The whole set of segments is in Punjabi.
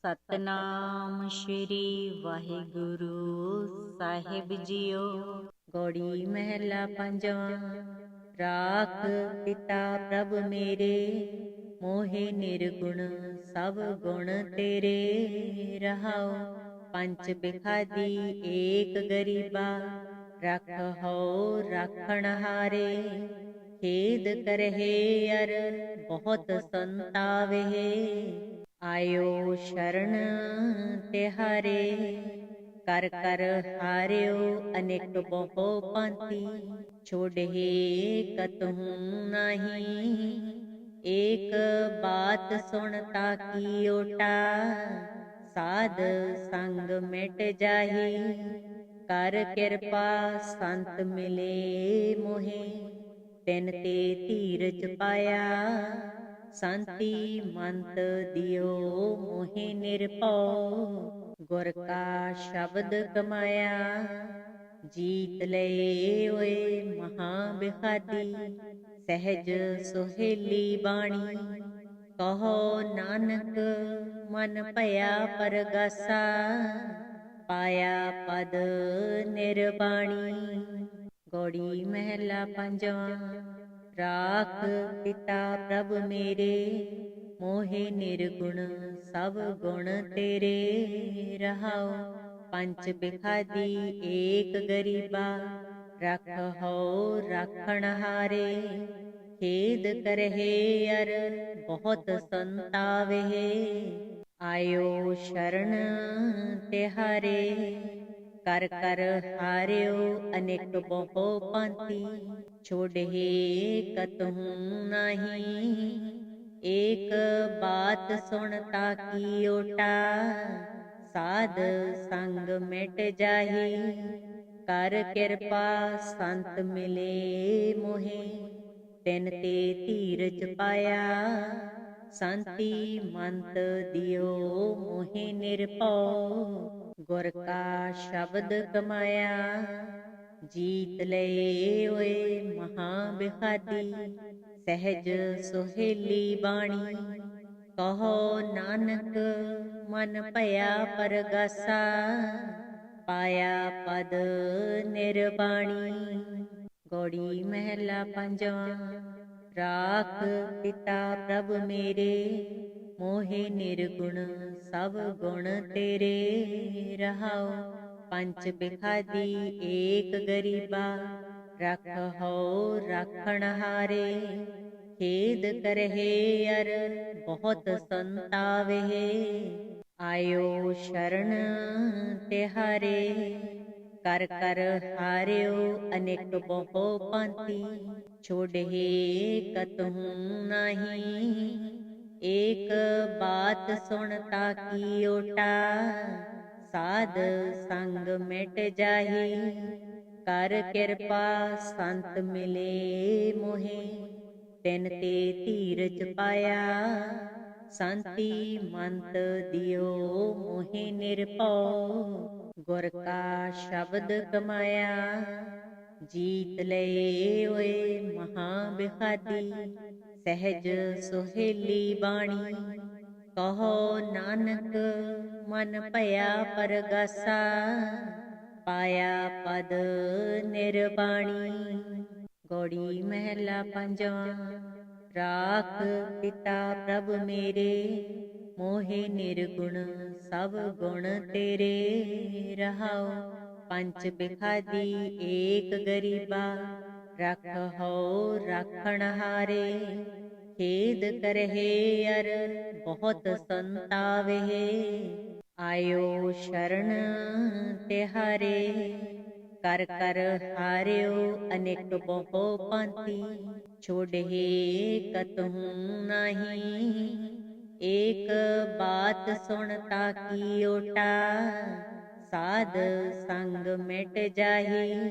ਸਤਨਾਮ ਸ਼੍ਰੀ ਵਾਹਿਗੁਰੂ ਸਾਹਿਬ ਜੀਓ। ਗੌੜੀ ਮਹਿਲਾ ਪੰਜਵਾਂ। ਰਾਖ ਪਿਤਾ ਪ੍ਰਭ ਮੇਰੇ, ਮੋਹਿ ਨਿਰਗੁਣ ਸਭ ਗੁਣ ਤੇਰੇ। ਰਹਾਉ ਪੰਚ ਬਿਖਾਦੀ ਏਕ ਗਰੀਬਾ, ਰਖਹੁ ਰਾਖਣ ਹਾਰੇ। ਖੇਦ ਕਰਹਿ ਅਰ ਬਹੁਤ ਸੰਤਾਵਹਿ, ਆਇਓ ਸ਼ਰਨ ਤਿਹਾਰੇ। ਕਰ ਕਰ ਹਾਰਿਓ ਅਨੇਕ ਬਹੁ ਭਾਂਤੀ, ਛੋੜਹਿ ਕਤਹੂ ਨਾਹੀ। ਏਕ ਬਾਤ ਸੁਣ ਤਾਕੀ ਓਟਾ, ਸਾਧ ਸੰਗ ਮਿਟ ਜਾਹੀ। ਕਰ ਕਿਰਪਾ ਸੰਤ ਮਿਲੇ ਮੋਹਿ, ਤਿਨ ਤੇ ਧੀਰਜ ਪਾਇਆ। ਸੰਤੀ ਮੰਤ ਦਿਓ ਮੋਹਿ ਨਿਰਭਉ, ਗੁਰ ਕਾ ਸ਼ਬਦ ਕਮਾਇਆ। ਜੀਤ ਲਏ ਓਏ ਮਹਾ ਬਿਖਾਦੀ, ਸਹਿਜ ਸੁਹੇਲੀ ਬਾਣੀ। ਕਹੋ ਨਾਨਕ ਮਨ ਭਇਆ ਪਰਗਾਸਾ, ਪਾਇਆ ਪਦ ਨਿਰਬਾਣੀ। ਗੌੜੀ ਮਹਿਲਾ ਪੰਜਵਾਂ। ਰਾਖ ਪਿਤਾ ਪ੍ਰਭ ਮੇਰੇ, ਮੋਹਿ ਨਿਰਗੁਣ ਸਭ ਗੁਣ ਤੇਰੇ। ਰਹਾਉ ਪੰਚ ਬਿਖਾਦੀ ਏਕ ਗਰੀਬਾ, ਰਖਹੁ ਰਾਖਣ ਹਾਰੇ। ਖੇਦ ਕਰਹਿ ਅਰ ਬਹੁਤ ਸੰਤਾਵਹਿ, ਆਇਓ ਸ਼ਰਨ ਤਿਹਾਰੇ। ਕਰ ਕਰ ਹਾਰਿਓ ਅਨੇਕ ਬਹੁ ਭਾਂਤੀ, ਛੋੜਹਿ ਕਤਹੂ ਨਾਹੀ। ਏਕ ਬਾਤ ਸੁਣ ਤਾਕੀ ਓਟਾ, ਸਾਧ ਸੰਗ ਮਿਟ ਜਾਹੀ। ਕਰ ਕਿਰਪਾ ਸੰਤ ਮਿਲੇ ਮੋਹਿ, ਤਿਨ ਤੇ ਧੀਰਜ ਪਾਇਆ। ਸੰਤੀ ਮੰਤ ਦਿਓ ਮੋਹਿ ਨਿਰਭਉ, ਗੁਰ ਕਾ ਸ਼ਬਦ ਕਮਾਇਆ। ਜੀਤ ਲਏ ਓਏ ਮਹਾ ਬਿਖਾਦੀ, ਸਹਿਜ ਸੁਹੇਲੀ ਬਾਣੀ। ਕਹੋ ਨਾਨਕ ਮਨ ਭਇਆ ਪਰਗਾਸਾ, ਪਾਇਆ ਪਦ ਨਿਰਬਾਣੀ। ਗੌੜੀ ਮਹਿਲਾ ਪੰਜਵਾਂ। ਰਾਖ ਪਿਤਾ ਪ੍ਰਭ ਮੇਰੇ, ਮੋਹਿ ਨਿਰਗੁਣ ਸਭ ਗੁਣ ਤੇਰੇ। ਰਹਾਉ ਪੰਚ ਬਿਖਾਦੀ ਏਕ ਗਰੀਬਾ, ਰਖਹੁ ਰਾਖਣ ਹਾਰੇ। ਖੇਦ ਕਰਹਿ ਅਰ ਬਹੁਤ ਸੰਤਾਵਹਿ, ਆਇਓ ਸ਼ਰਨ ਤਿਹਾਰੇ। ਕਰ ਕਰ ਹਾਰਿਓ ਅਨੇਕ ਬਹੁ ਭਾਂਤੀ, ਛੋੜਹਿ ਕਤਹੂ ਨਾਹੀ। ਏਕ ਬਾਤ ਸੁਣ ਤਾਕੀ ਓਟਾ, ਸਾਧ ਸੰਗ ਮਿਟ ਜਾਹੀ। ਕਰ ਕਿਰਪਾ ਸੰਤ ਮਿਲੇ ਮੋਹਿ, ਤਿਨ ਤੇ ਧੀਰਜ ਪਾਇਆ। ਸੰਤੀ ਮੰਤ ਦਿਓ ਮੋਹਿ ਨਿਰਭਉ, ਗੁਰ ਕਾ ਸ਼ਬਦ ਕਮਾਇਆ। ਜੀਤ ਲਏ ਓਏ ਮਹਾ ਬਿਖਾਦੀ, ਸਹਿਜ ਸੁਹੇਲੀ ਬਾਣੀ। ਕਹੋ ਨਾਨਕ ਮਨ ਭਇਆ ਪਰਗਾਸਾ, ਪਾਇਆ ਪਦ ਨਿਰਬਾਣੀ। ਗੌੜੀ ਮਹਿਲਾ ਪੰਜਵਾਂ। ਰਾਖ ਪਿਤਾ ਪ੍ਰਭ ਮੇਰੇ, ਮੋਹਿ ਨਿਰਗੁਣ ਸਭ ਗੁਣ ਤੇਰੇ। ਰਹਾਉ ਪੰਚ ਬਿਖਾਦੀ ਏਕ ਗਰੀਬਾ, ਰਖਹੁ ਰਾਖਣ ਹਾਰੇ। ਖੇਦ ਕਰਹਿ ਅਰ ਬਹੁਤ ਸੰਤਾਵਹਿ, ਆਇਓ ਸ਼ਰਨ ਤਿਹਾਰੇ। ਕਰ ਕਰ ਹਾਰਿਓ ਅਨੇਕ ਬਹੁ ਭਾਂਤੀ, ਛੋੜਹਿ ਕਤਹੂ ਨਾਹੀ। ਏਕ ਬਾਤ ਸੁਣ ਤਾਕੀ ਓਟਾ, ਸਾਧ ਸੰਗ ਮਿਟ ਜਾਹੀ।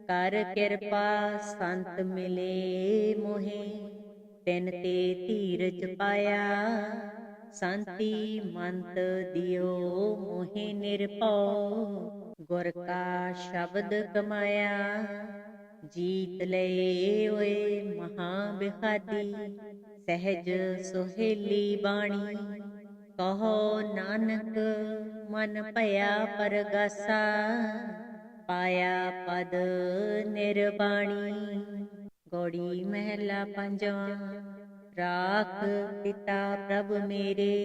ਕਰ ਕਿਰਪਾ ਸੰਤ ਮਿਲੇ ਮੋਹਿ, ਤਿਨ ਤੇ ਧੀਰਜ ਪਾਇਆ। ਸੰਤੀ ਮੰਤ ਦਿਓ ਮੋਹਿ ਨਿਰਭਉ, ਗੁਰ ਕਾ ਸ਼ਬਦ ਕਮਾਇਆ। ਜੀਤ ਲਏ ਓਏ ਮਹਾ ਬਿਖਾਦੀ, ਸਹਿਜ ਸੁਹੇਲੀ ਬਾਣੀ। ਕਹੋ ਨਾਨਕ ਮਨ ਭਇਆ ਪਰਗਾਸਾ, ਪਾਇਆ ਪਦ ਨਿਰਵਾਣੀ। ਗੌੜੀ ਮਹਿਲਾ ਪੰਜਵਾਂ। ਰਾਖ ਪਿਤਾ ਪ੍ਰਭ ਮੇਰੇ,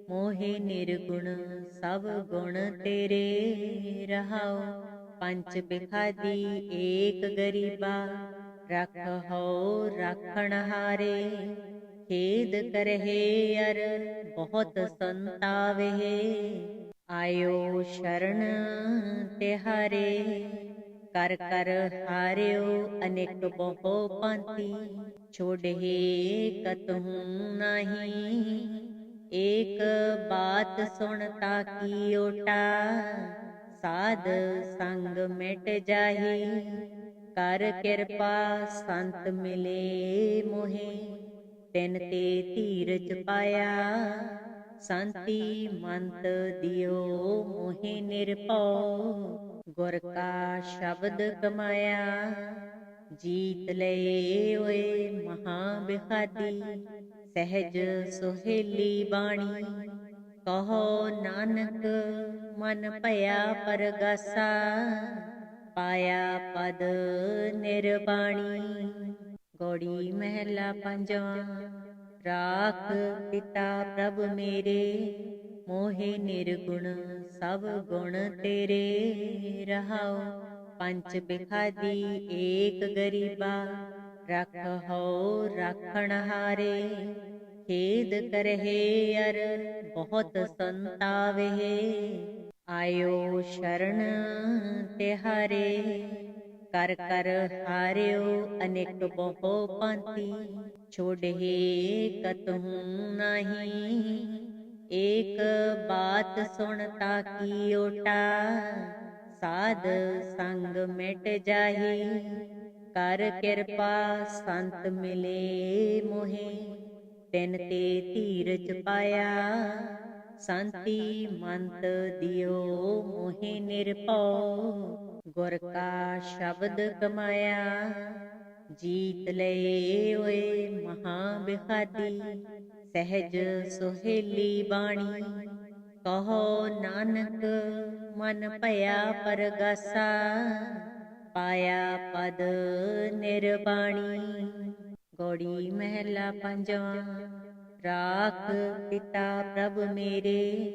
ਮੋਹਿ ਨਿਰਗੁਣ ਸਭ ਗੁਣ ਤੇਰੇ। ਰਹਾਉ ਪੰਚ ਬਿਖਾਦੀ ਏਕ ਗਰੀਬਾ, ਰਖਹੁ ਰਾਖਣ ਹਾਰੇ। ਖੇਦ ਕਰਹਿ ਅਰ ਬਹੁਤ ਸੰਤਾਵਹਿ, ਆਇਓ ਸ਼ਰਨ ਤਿਹਾਰੇ। ਕਰ ਕਰ ਹਾਰਿਓ ਅਨੇਕ ਬਹੁ ਭਾਂਤੀ, ਛੋੜਹਿ ਕਤਹੂ ਨਾਹੀ। ਏਕ ਬਾਤ ਸੁਣ ਤਾਕੀ ਓਟਾ, ਸਾਧ ਸੰਗ ਮਿਟ ਜਾਹੀ। ਕਰ ਕਿਰਪਾ ਸੰਤ ਮਿਲੇ ਮੋਹਿ, ਤਿਨ ਤੇ ਧੀਰਜ ਪਾਇਆ। ਸੰਤੀ ਮੰਤ ਦਿਓ ਮੋਹਿ ਨਿਰਭਉ, ਗੁਰ ਕਾ ਸ਼ਬਦ ਕਮਾਇਆ। ਜੀਤ ਲਏ ਓਏ ਮਹਾ ਬਿਖਾਦੀ, ਸਹਿਜ ਸੁਹੇਲੀ ਬਾਣੀ। ਕਹੋ ਨਾਨਕ ਮਨ ਭਇਆ ਪਰਗਾਸਾ, ਪਾਇਆ ਪਦ ਨਿਰਵਾਣੀ। ਗੌੜੀ ਮਹਿਲਾ ਪੰਜਵਾਂ। ਰਾਖ ਪਿਤਾ ਪ੍ਰਭ ਮੇਰੇ, ਮੋਹਿ ਨਿਰਗੁਣ ਸਭ ਗੁਣ ਤੇਰੇ। ਰਹਾਉ ਪੰਚ ਬਿਖਾਦੀ ਏਕ ਗਰੀਬਾ, ਰਖਹੁ ਰਾਖਣ ਹਾਰੇ। ਖੇਦ ਕਰਹਿ ਅਰ ਬਹੁਤ ਸੰਤਾਵਹਿ, ਆਇਓ ਸ਼ਰਨ ਤਿਹਾਰੇ। ਕਰ ਕਰ ਹਾਰਿਓ ਅਨੇਕ ਬਹੁ ਭਾਂਤੀ, ਛੋੜਹਿ ਕਤਹੂ ਨਾਹੀ। ਏਕ ਬਾਤ ਸੁਣ ਤਾਕੀ ਓਟਾ, ਸਾਧ ਸੰਗ ਮਿਟ ਜਾਹੀ। ਕਰ ਕਿਰਪਾ ਸੰਤ ਮਿਲੇ ਮੋਹਿ, ਤਿਨ ਤੇ ਧੀਰਜ ਪਾਇਆ। ਸੰਤੀ ਮੰਤ ਦਿਓ ਮੋਹਿ ਨਿਰਭਉ, ਗੁਰ ਕਾ ਸ਼ਬਦ ਕਮਾਇਆ। ਜੀਤ ਲਏ ਓਏ ਮਹਾ ਬਿਖਾਦੀ, ਸਹਿਜ ਸੁਹੇਲੀ ਬਾਣੀ। ਕਹੋ ਨਾਨਕ ਮਨ ਭਇਆ ਪਰਗਾਸਾ, ਪਾਇਆ ਪਦ ਨਿਰਵਾਣੀ। ਗੌੜੀ ਮਹਿਲਾ ਪੰਜਵਾਂ। ਰਾਖ ਪਿਤਾ ਪ੍ਰਭ ਮੇਰੇ,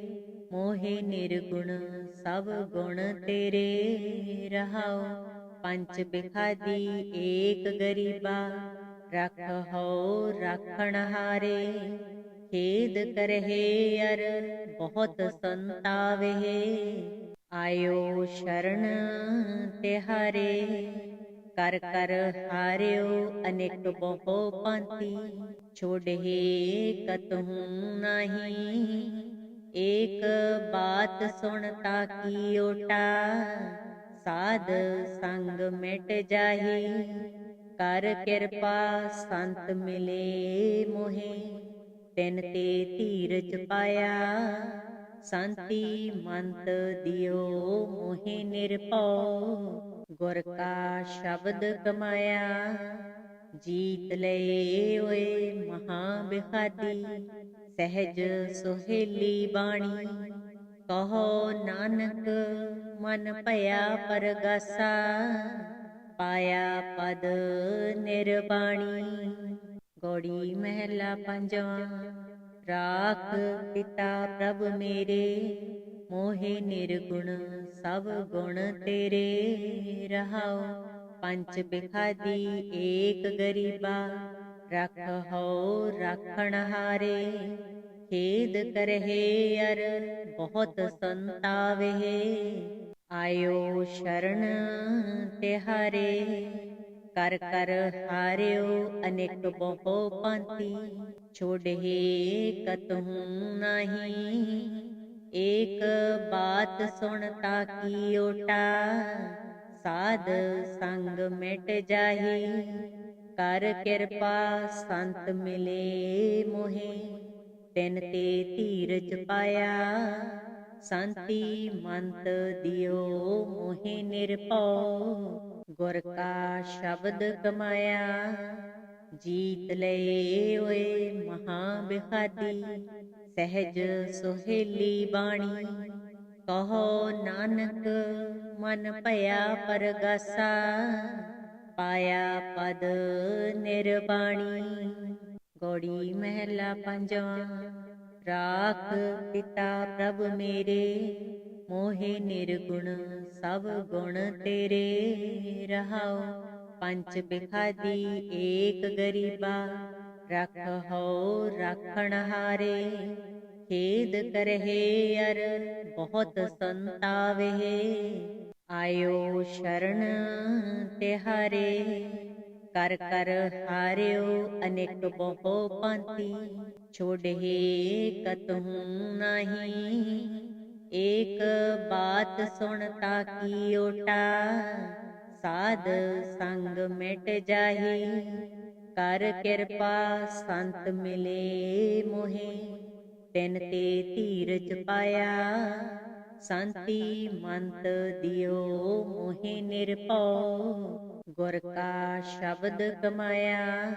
ਮੋਹਿ ਨਿਰਗੁਣ ਸਭ ਗੁਣ ਤੇਰੇ। ਰਹਾਉ ਪੰਚ ਬਿਖਾਦੀ ਏਕ ਗਰੀਬਾ, ਰਖਹੁ ਰਾਖਣ ਹਾਰੇ। ਖੇਦ ਕਰਹਿ ਅਰ ਬਹੁਤ ਸੰਤਾਵਹਿ, ਆਇਓ ਸ਼ਰਨ ਤਿਹਾਰੇ। ਕਰ ਕਰ ਹਾਰਿਓ ਅਨੇਕ ਬਹੁ ਭਾਂਤੀ, ਛੋੜਹਿ ਕਤਹੂ ਨਾਹੀ। ਏਕ ਬਾਤ ਸੁਣ ਤਾਕੀ ਓਟਾ, ਸਾਧ ਸੰਗ ਮਿਟ ਜਾਹੀ। ਕਰ ਕਿਰਪਾ ਸੰਤ ਮਿਲੇ ਮੋਹਿ, ਤਿਨ ਤੇ ਧੀਰਜ ਪਾਇਆ। ਸੰਤੀ ਮੰਤ ਦਿਓ ਮੋਹਿ ਨਿਰਭਉ, ਗੁਰ ਕਾ ਸ਼ਬਦ ਕਮਾਇਆ। ਜੀਤ ਲਏ ਓਏ ਮਹਾ ਬਿਖਾਦੀ, ਸਹਿਜ ਸੁਹੇਲੀ ਬਾਣੀ। ਕਹੋ ਨਾਨਕ ਮਨ ਭਇਆ ਪਰਗਾਸਾ, ਪਾਇਆ ਪਦ ਨਿਰਵਾਣੀ। ਗੌੜੀ ਮਹਿਲਾ ਪੰਜਵਾਂ। ਰਾਖ ਪਿਤਾ ਪ੍ਰਭ ਮੇਰੇ, ਮੋਹਿ ਨਿਰਗੁਣ ਸਭ ਗੁਣ ਤੇਰੇ। ਰਹਾਉ ਪੰਚ ਬਿਖਾਦੀ ਏਕ ਗਰੀਬਾ, ਰਖਹੁ ਰਾਖਣ ਹਾਰੇ। ਖੇਦ ਕਰਹਿ ਅਰ ਬਹੁਤ ਸੰਤਾਵਹਿ, ਆਇਓ ਸ਼ਰਨ ਤਿਹਾਰੇ। ਕਰ ਕਰ ਹਾਰਿਓ ਅਨੇਕ ਬਹੁ ਭਾਂਤੀ, ਛੋੜਹਿ ਕਤਹੂ ਨਾਹੀ। ਏਕ ਬਾਤ ਸੁਣ ਤਾਕੀ ਓਟਾ, ਸਾਧ ਸੰਗ ਮਿਟ ਜਾਹੀ। ਕਰ ਕਿਰਪਾ ਸੰਤ ਮਿਲੇ ਮੋਹਿ, ਤਿਨ ਤੇ ਧੀਰਜ ਪਾਇਆ। ਸੰਤੀ ਮੰਤ ਦਿਓ ਮੋਹਿ ਨਿਰਭਉ, ਗੁਰ ਕਾ ਸ਼ਬਦ ਕਮਾਇਆ। ਜੀਤ ਲਏ ਓਏ ਮਹਾ ਬਿਖਾਦੀ, ਸਹਿਜ ਸੁਹੇਲੀ ਬਾਣੀ। ਕਹੋ ਨਾਨਕ ਮਨ ਭਇਆ ਪਰਗਾਸਾ, ਪਾਇਆ ਪਦ ਨਿਰਵਾਣੀ। ਗੌੜੀ ਮਹਿਲਾ ਪੰਜਵਾਂ। ਰਾਖ ਪਿਤਾ ਪ੍ਰਭ ਮੇਰੇ, ਮੋਹਿ ਨਿਰਗੁਣ ਸਭ ਗੁਣ ਤੇਰੇ। ਰਹਾਉ ਪੰਚ ਬਿਖਾਦੀ ਏਕ ਗਰੀਬਾ, ਰਖਹੁ ਰਾਖਣ ਹਾਰੇ। ਖੇਦ ਕਰਹਿ ਅਰ ਬਹੁਤ ਸੰਤਾਵੇ, ਆਇਓ ਸ਼ਰਨ ਤਿਹਾਰੇ। ਕਰ ਕਰ ਹਾਰਿਓ ਅਨੇਕ ਬਹੁ ਭਾਂਤੀ, ਛੋੜਹਿ ਕਤਹੂ ਨਾਹੀ। ਏਕ ਬਾਤ ਸੁਣ ਤਾਕੀ ਓਟਾ, ਸਾਧ ਸੰਗ ਮਿਟ ਜਾਹੀ। ਕਰ ਕਿਰਪਾ ਸੰਤ ਮਿਲੇ ਮੋਹਿ, ਤਿਨ ਤੇ ਧੀਰਜ ਪਾਇਆ। ਸੰਤੀ ਮੰਤ ਦਿਓ ਮੋਹਿ ਨਿਰਭਉ, ਗੁਰ ਕਾ ਸ਼ਬਦ ਕਮਾਇਆ।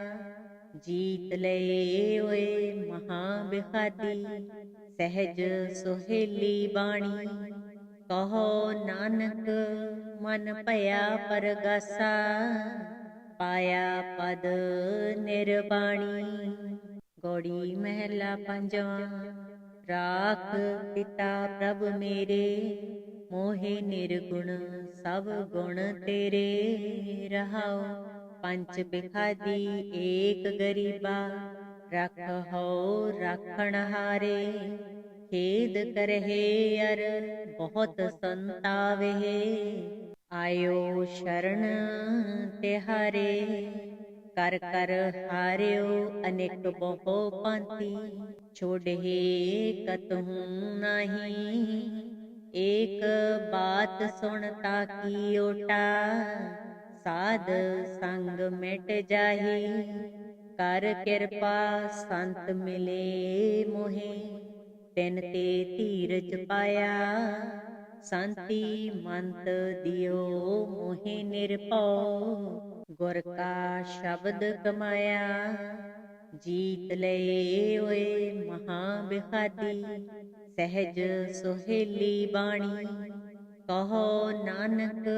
ਜੀਤ ਲਏ ਓਏ ਮਹਾ ਬਿਖਾਦੀ, ਸਹਿਜ ਸੁਹੇਲੀ ਬਾਣੀ। ਕਹੋ ਨਾਨਕ ਮਨ ਭਇਆ ਪਰਗਾਸਾ, ਪਾਇਆ ਪਦ ਨਿਰਵਾਣੀ। ਗੌੜੀ ਮਹਿਲਾ ਪੰਜਵਾਂ। ਰਾਖ ਪਿਤਾ ਪ੍ਰਭ ਮੇਰੇ, ਮੋਹਿ ਨਿਰਗੁਣ ਸਭ ਗੁਣ ਤੇਰੇ। ਰਹਾਉ ਪੰਚ ਬਿਖਾਦੀ ਏਕ ਗਰੀਬਾ, ਰਖਹੁ ਰਾਖਣ ਹਾਰੇ। ਖੇਦ ਕਰਹਿ ਅਰ ਬਹੁਤ ਸੰਤਾਵੇ, ਆਇਓ ਸ਼ਰਨ ਤਿਹਾਰੇ। ਕਰ ਕਰ ਹਾਰਿਓ ਅਨੇਕ ਬਹੁ ਭਾਂਤੀ, ਛੋੜਹਿ ਕਤਹੂ ਨਾਹੀ। ਏਕ ਬਾਤ ਸੁਣ ਤਾਕੀ ਓਟਾ, ਸਾਧ ਸੰਗ ਮਿਟ ਜਾਹੀ। ਕਰ ਕਿਰਪਾ ਸੰਤ ਮਿਲੇ ਮੋਹਿ, ਤਿਨ ਤੇ ਧੀਰਜ ਪਾਇਆ। ਸੰਤੀ ਮੰਤ ਦਿਓ ਮੋਹਿ ਨਿਰਭਉ, ਗੁਰ ਕਾ ਸ਼ਬਦ ਕਮਾਇਆ। ਜੀਤ ਲਏ ਓਏ ਮਹਾ ਬਿਖਾਦੀ, ਸਹਿਜ ਸੁਹੇਲੀ ਬਾਣੀ। ਕਹੋ ਨਾਨਕ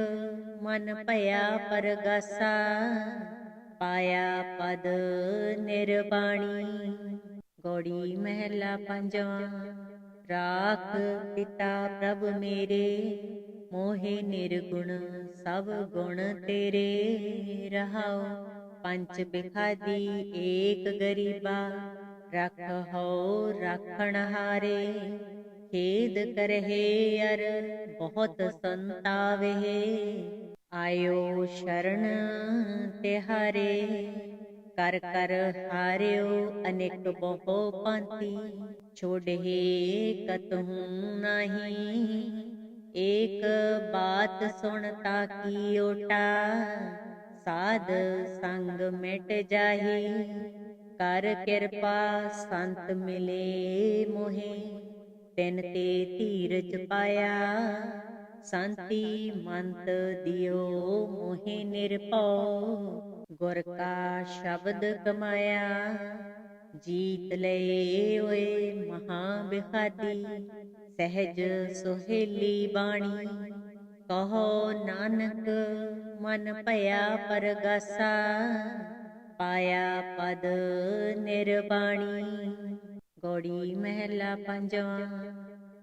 ਮਨ ਭਇਆ ਪਰਗਾਸਾ, ਪਾਇਆ ਪਦ ਨਿਰਵਾਣੀ। ਗੌੜੀ ਮਹਿਲਾ ਪੰਜਵਾਂ। ਰਾਖ ਪਿਤਾ ਪ੍ਰਭ ਮੇਰੇ, ਮੋਹਿ ਨਿਰਗੁਣ ਸਭ ਗੁਣ ਤੇਰੇ। ਰਹਾਉ ਪੰਚ ਬਿਖਾਦੀ ਏਕ ਗਰੀਬਾ, ਰਖਹੁ ਰਾਖਣ ਹਾਰੇ। ਖੇਦ ਕਰਹਿ ਅਰ ਬਹੁਤ ਸੰਤਾਵੇ, ਆਇਓ ਸ਼ਰਨ ਤਿਹਾਰੇ। ਕਰ ਕਰ ਹਾਰਿਓ ਅਨੇਕ ਬਹੁ ਭਾਂਤੀ, ਛੋੜਹਿ ਕਤਹੂ ਨਾਹੀ। ਏਕ ਬਾਤ ਸੁਣ ਤਾਕੀ ਓਟਾ, ਸਾਧ ਸੰਗ ਮਿਟ ਜਾਹੀ। ਕਰ ਕਿਰਪਾ ਸੰਤ ਮਿਲੇ ਮੋਹਿ, ਤਿਨ ਤੇ ਧੀਰਜ ਪਾਇਆ। ਸੰਤੀ ਮੰਤ ਦਿਓ ਮੋਹਿ ਨਿਰਭਉ, ਗੁਰ ਕਾ ਸ਼ਬਦ ਕਮਾਇਆ। ਜੀਤ ਲਏ ਓਏ ਮਹਾ ਬਿਖਾਦੀ, ਸਹਿਜ ਸੁਹੇਲੀ ਬਾਣੀ। ਕਹੋ ਨਾਨਕ ਮਨ ਭਇਆ ਪਰਗਾਸਾ, ਪਾਇਆ ਪਦ ਨਿਰਵਾਣੀ। ਗੌੜੀ ਮਹਿਲਾ ਪੰਜਵਾਂ।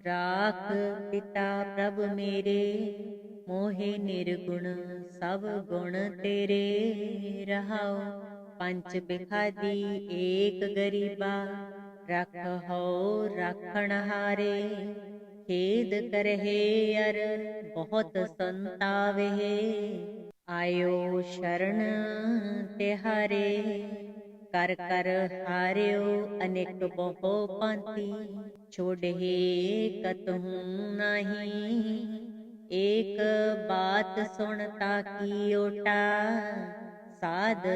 ਰਾਖ ਪਿਤਾ ਪ੍ਰਭ ਮੇਰੇ, ਮੋਹਿ ਨਿਰਗੁਣ ਸਭ ਗੁਣ ਤੇਰੇ। ਰਹਾਉ ਪੰਚ ਬਿਖਾਦੀ ਏਕ ਗਰੀਬਾ, ਰਖਹੁ ਰਾਖਣ ਹਾਰੇ। ਖੇਦ ਕਰਹਿ ਅਰ ਬਹੁਤ ਸੰਤਾਵੇ, ਆਇਓ ਸ਼ਰਨ ਤਿਹਾਰੇ। ਕਰ ਕਰ ਹਾਰਿਓ ਅਨੇਕ ਬਹੁ ਭਾਂਤੀ, ਛੋੜਹਿ ਕਤਹੂ ਨਾਹੀ। ਏਕ ਬਾਤ ਸੁਣ ਤਾਕੀ ਓਟਾ, ਸਾਧ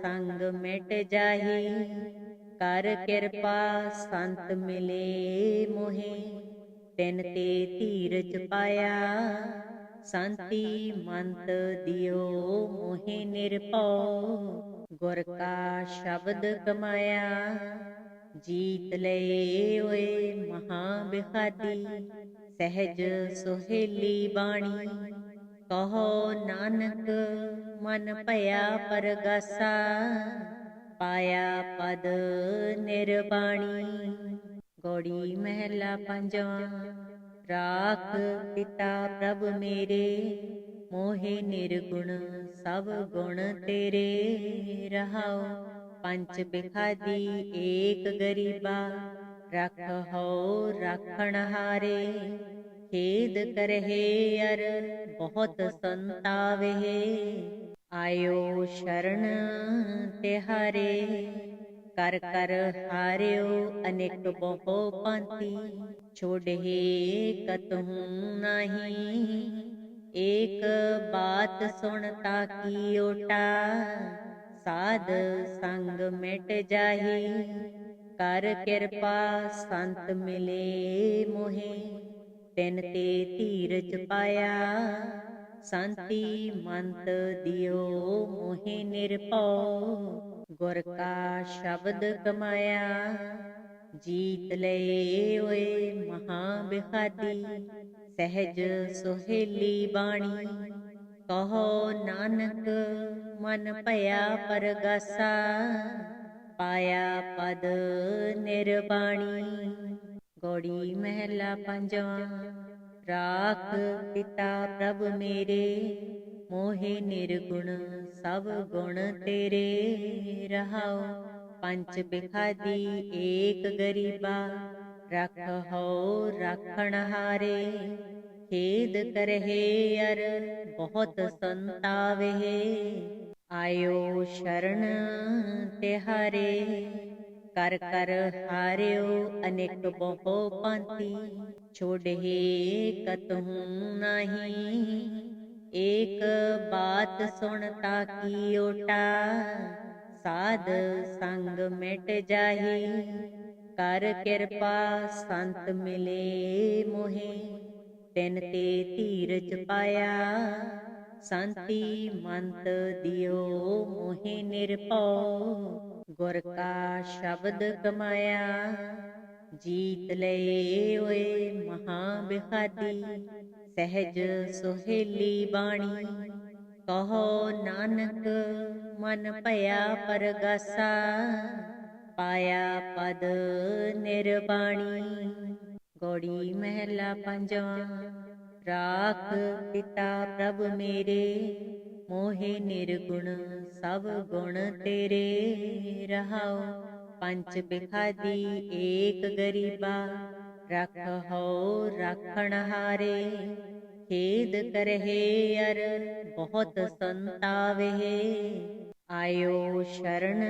ਸੰਗ ਮਿਟ ਜਾਹੀ। ਕਰ ਕਿਰਪਾ ਸੰਤ ਮਿਲੇ ਮੋਹਿ, ਤਿਨ ਤੇ ਧੀਰਜ ਪਾਇਆ। ਸੰਤੀ ਮੰਤ ਦਿਓ ਮੋਹਿ ਨਿਰਭਉ, ਗੁਰ ਕਾ ਸ਼ਬਦ ਕਮਾਇਆ। ਜੀਤ ਲਏ ਓਏ ਮਹਾ ਬਿਖਾਦੀ, ਸਹਿਜ ਸੁਹੇਲੀ ਬਾਣੀ। ਕਹੋ ਨਾਨਕ ਮਨ ਭਇਆ ਪਰਗਾਸਾ, ਪਾਇਆ ਪਦ ਨਿਰਵਾਣੀ। ਗੌੜੀ ਮਹਿਲਾ ਪੰਜਵਾਂ। ਰਾਖ ਪਿਤਾ ਪ੍ਰਭ ਮੇਰੇ, ਮੋਹਿ ਨਿਰਗੁਣ ਸਭ ਗੁਣ ਤੇਰੇ। ਰਹਾਉ ਪੰਚ ਬਿਖਾਦੀ ਏਕ ਗਰੀਬਾ, ਰਖਹੁ ਰਾਖਣ ਹਾਰੇ। ਖੇਦ ਕਰਹਿ ਅਰ ਬਹੁਤ ਸੰਤਾਵਹਿ, ਆਇਓ ਸ਼ਰਨ ਤਿਹਾਰੇ। ਕਰ ਕਰ ਹਾਰਿਓ ਅਨੇਕ ਬਹੁ ਭਾਂਤੀ, ਛੋੜਹਿ ਕਤਹੂ ਨਾਹੀ। ਏਕ ਬਾਤ ਸੁਣ ਤਾਕੀ ਓਟਾ, ਸਾਧ ਸੰਗ ਮਿਟ ਜਾਹੀ। ਕਰ ਕਿਰਪਾ ਸੰਤ ਮਿਲੇ ਮੋਹਿ, ਤਿਨ ਤੇ ਧੀਰਜ ਪਾਇਆ। ਸੰਤੀ ਮੰਤ ਦਿਓ ਮੋਹਿ ਨਿਰਭਉ, ਗੁਰ ਕਾ ਸ਼ਬਦ ਕਮਾਇਆ। ਜੀਤ ਲਏ ਓਏ ਮਹਾ ਬਿਖਾਦੀ, ਸਹਿਜ ਸੁਹੇਲੀ ਬਾਣੀ। ਕਹੋ ਨਾਨਕ ਮਨ ਭਇਆ ਪਰਗਾਸਾ, ਪਾਇਆ ਪਦ ਨਿਰਵਾਣੀ। ਗੌੜੀ ਮਹਿਲਾ ਪੰਜਵਾਂ। ਰਾਖ ਪਿਤਾ ਪ੍ਰਭ ਮੇਰੇ, ਮੋਹਿ ਨਿਰਗੁਣ ਸਭ ਗੁਣ ਤੇਰੇ। ਰਹਾਉ ਪੰਚ ਬਿਖਾਦੀ ਏਕ ਗਰੀਬਾ, ਰਖਹੁ ਰਾਖਣ ਹਾਰੇ। ਖੇਦ ਕਰਹਿ ਅਰ ਬਹੁਤ ਸੰਤਾਵਹਿ, ਆਇਓ ਸ਼ਰਨ ਤਿਹਾਰੇ। ਕਰ ਕਰ ਹਾਰਿਓ ਅਨੇਕ ਬਹੁ ਭਾਂਤੀ, ਛੋੜਹਿ ਕਤਹੂ ਨਾਹੀ। ਏਕ ਬਾਤ ਸੁਣ ਤਾਕੀ ਓਟਾ, ਸਾਧ ਸੰਗ ਮਿਟ ਜਾਹੀ। ਕਰ ਕਿਰਪਾ ਸੰਤ ਮਿਲੇ ਮੋਹਿ, ਤਿਨ ਤੇ ਧੀਰਜ ਪਾਇਆ। ਸੰਤੀ ਮੰਤ ਦਿਓ ਮੋਹਿ ਨਿਰਭਉ, ਗੁਰ ਕਾ ਸ਼ਬਦ ਕਮਾਇਆ। ਜੀਤ ਲਏ ਓਏ ਮਹਾ ਬਿਖਾਦੀ, ਸਹਿਜ ਸੁਹੇਲੀ ਬਾਣੀ। ਕਹੋ ਨਾਨਕ ਮਨ ਭਇਆ ਪਰਗਾਸਾ, ਪਾਇਆ ਪਦ ਨਿਰਵਾਣੀ। ਗੌੜੀ ਮਹਿਲਾ ਪੰਜਵਾਂ। ਰਾਖ ਪਿਤਾ ਪ੍ਰਭ ਮੇਰੇ, ਮੋਹਿ ਨਿਰਗੁਣ ਸਭ ਗੁਣ ਤੇਰੇ। ਰਹਾਉ ਪੰਚ ਬਿਖਾਦੀ ਏਕ ਗਰੀਬਾ, ਰਖਹੁ ਰਾਖਣ ਹਾਰੇ। ਖੇਦ ਕਰਹਿ ਅਰ ਬਹੁਤ ਸੰਤਾਵਹਿ, ਆਇਓ ਸ਼ਰਨ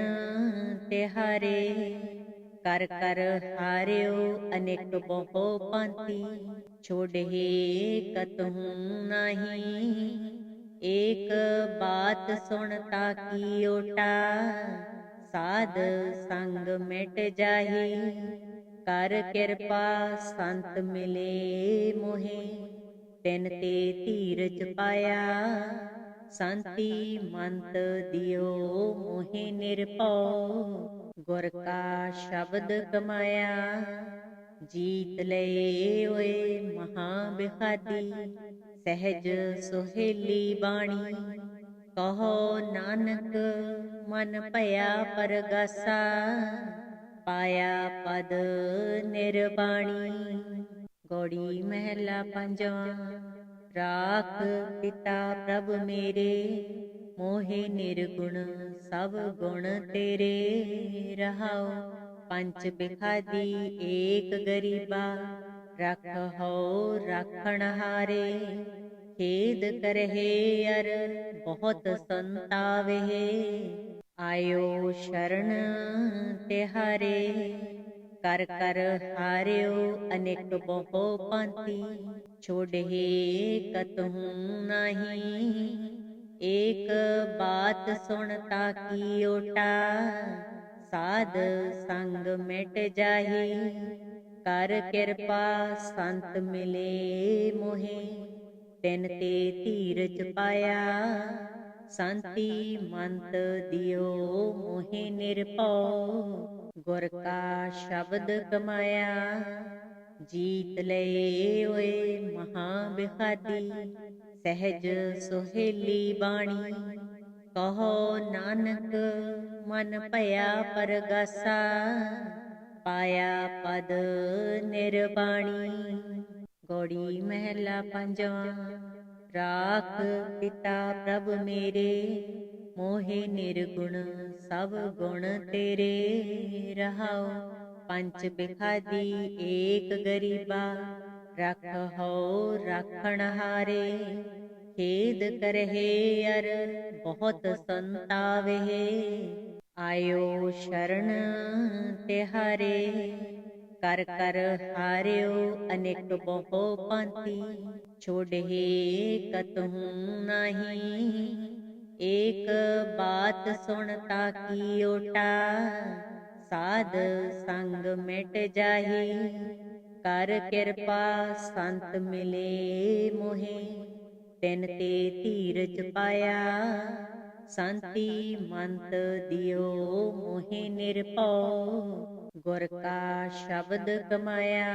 ਤਿਹਾਰੇ। ਕਰ ਕਰ ਹਾਰਿਓ ਅਨੇਕ ਬਹੁ ਭਾਂਤੀ, ਛੋੜਹਿ ਕਤਹੂ ਨਾਹੀ। ਏਕ ਬਾਤ ਸੁਣ ਤਾਕੀ ਓਟਾ, ਸਾਧ ਸੰਗ ਮਿਟ ਜਾਹੀ। ਕਰ ਕਿਰਪਾ ਸੰਤ ਮਿਲੇ ਮੋਹਿ, ਤਿਨ ਤੇ ਧੀਰਜ ਪਾਇਆ। ਸੰਤੀ ਮੰਤ ਦਿਓ ਮੋਹਿ ਨਿਰਭਉ, ਗੁਰ ਕਾ ਸ਼ਬਦ ਕਮਾਇਆ। ਜੀਤ ਲਏ ਓਏ ਮਹਾ ਬਿਖਾਦੀ, ਸਹਿਜ ਸੁਹੇਲੀ ਬਾਣੀ। ਕਹੋ ਨਾਨਕ ਮਨ ਭਇਆ ਪਰਗਾਸਾ, ਪਾਇਆ ਪਦ ਨਿਰਵਾਣੀ। ਗੌੜੀ ਮਹਿਲਾ ਪੰਜਵਾਂ। ਰਾਖ ਪਿਤਾ ਪ੍ਰਭ ਮੇਰੇ, ਮੋਹਿ ਨਿਰਗੁਣ ਸਭ ਗੁਣ ਤੇਰੇ। ਰਹਾਉ ਪੰਚ ਬਿਖਾਦੀ ਏਕ ਗਰੀਬਾ, ਰਖਹੁ ਰਾਖਣ ਹਾਰੇ। ਖੇਦ ਕਰਹਿ ਅਰ ਬਹੁਤ ਸੰਤਾਵਹਿ, ਆਇਓ ਸ਼ਰਨ ਤਿਹਾਰੇ। ਕਰ ਕਰ ਹਾਰਿਓ ਅਨੇਕ ਬਹੁ ਭਾਂਤੀ, ਛੋੜਹਿ ਕਤਹੂ ਨਾਹੀ। ਏਕ ਬਾਤ ਸੁਣ ਤਾਕੀ ਓਟਾ, ਸਾਧ ਸੰਗ ਮਿਟ ਜਾਹੀ। ਕਰ ਕਿਰਪਾ ਸੰਤ ਮਿਲੇ ਮੋਹਿ, ਤਿਨ ਤੇ ਧੀਰਜ ਪਾਇਆ। ਸੰਤੀ ਮੰਤ ਦਿਓ ਮੋਹਿ ਨਿਰਭਉ, ਗੁਰ ਕਾ ਸ਼ਬਦ ਕਮਾਇਆ, ਜੀਤ ਲਏ ਓਏ ਮਹਾ ਬਿਖਾਦੀ। ਸਹਿਜ ਸੁਹੇਲੀ ਬਾਣੀ, ਕਹੋ ਨਾਨਕ ਮਨ ਭਇਆ ਪਰਗਾਸਾ। ਪਾਇਆ ਪਦ ਨਿਰਬਾਣੀ। ਗੌੜੀ ਮਹਿਲਾ ਪੰਜਵਾਂ। ਰਾਖ ਪਿਤਾ ਪ੍ਰਭ ਮੇਰੇ, ਮੋਹਿ ਨਿਰਗੁਣ ਸਭ ਗੁਣ ਤੇਰੇ। ਰਹਾਉ ਪੰਚ ਬਿਖਾਦੀ ਏਕ ਗਰੀਬਾ, ਰਖਹੁ ਰਾਖਣ ਹਾਰੇ। ਖੇਦ ਕਰਹਿ ਅਰ ਬਹੁਤ ਸੰਤਾਵੇ, ਆਇਓ ਸ਼ਰਨ ਤਿਹਾਰੇ। ਕਰ ਕਰ ਹਾਰਿਓ ਅਨੇਕ ਬਹੁ ਭਾਂਤੀ, ਛੋੜਹਿ ਕਤਹੂ ਨਾਹੀ। ਏਕ ਬਾਤ ਸੁਣ ਤਾਕੀ ਓਟਾ, ਸਾਧ ਸੰਗ ਮਿਟ ਜਾਹੀ। ਕਰ ਕਿਰਪਾ ਸੰਤ ਮਿਲੇ ਮੋਹਿ, ਤਿਨ ਤੇ ਧੀਰਜ ਪਾਇਆ। ਸੰਤੀ ਮੰਤ ਦਿਓ ਮੋਹਿ ਨਿਰਭਉ, ਗੁਰ ਕਾ ਸ਼ਬਦ ਕਮਾਇਆ।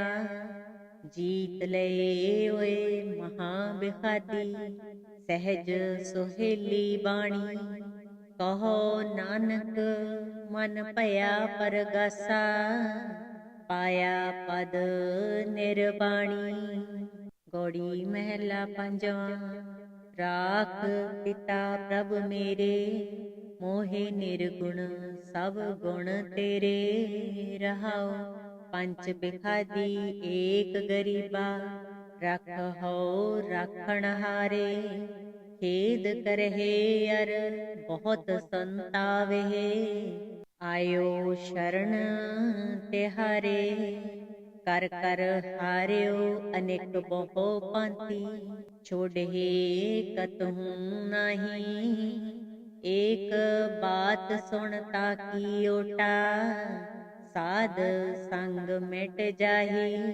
ਜੀਤ ਲਏ ਓਏ ਮਹਾ ਬਿਖਾਦੀ, ਸਹਿਜ ਸੁਹੇਲੀ ਬਾਣੀ। ਕਹੋ ਨਾਨਕ ਮਨ ਭਇਆ ਪਰਗਾਸਾ, ਪਾਇਆ ਪਦ ਨਿਰਬਾਣੀ। ਗੌੜੀ ਮਹਿਲਾ ਪੰਜਵਾਂ। ਰਾਖ ਪਿਤਾ ਪ੍ਰਭ ਮੇਰੇ, ਮੋਹਿ ਨਿਰਗੁਣ ਸਭ ਗੁਣ ਤੇਰੇ। ਰਹਾਉ ਪੰਚ ਬਿਖਾਦੀ ਏਕ ਗਰੀਬਾ, ਰਖਹੁ ਰਾਖਣ ਹਾਰੇ। ਖੇਦ ਕਰਹਿ ਅਰ ਬਹੁਤ ਸੰਤਾਵੇ, ਆਇਓ ਸ਼ਰਨ ਤਿਹਾਰੇ। ਕਰ ਕਰ ਹਾਰਿਓ ਅਨੇਕ ਬਹੁ ਭਾਂਤੀ, ਛੋੜਹਿ ਕਤਹੂ ਨਾਹੀ। ਏਕ ਬਾਤ ਸੁਣ ਤਾਕੀ ਓਟਾ, ਸਾਧ ਸੰਗ ਮਿਟ ਜਾਹੀ।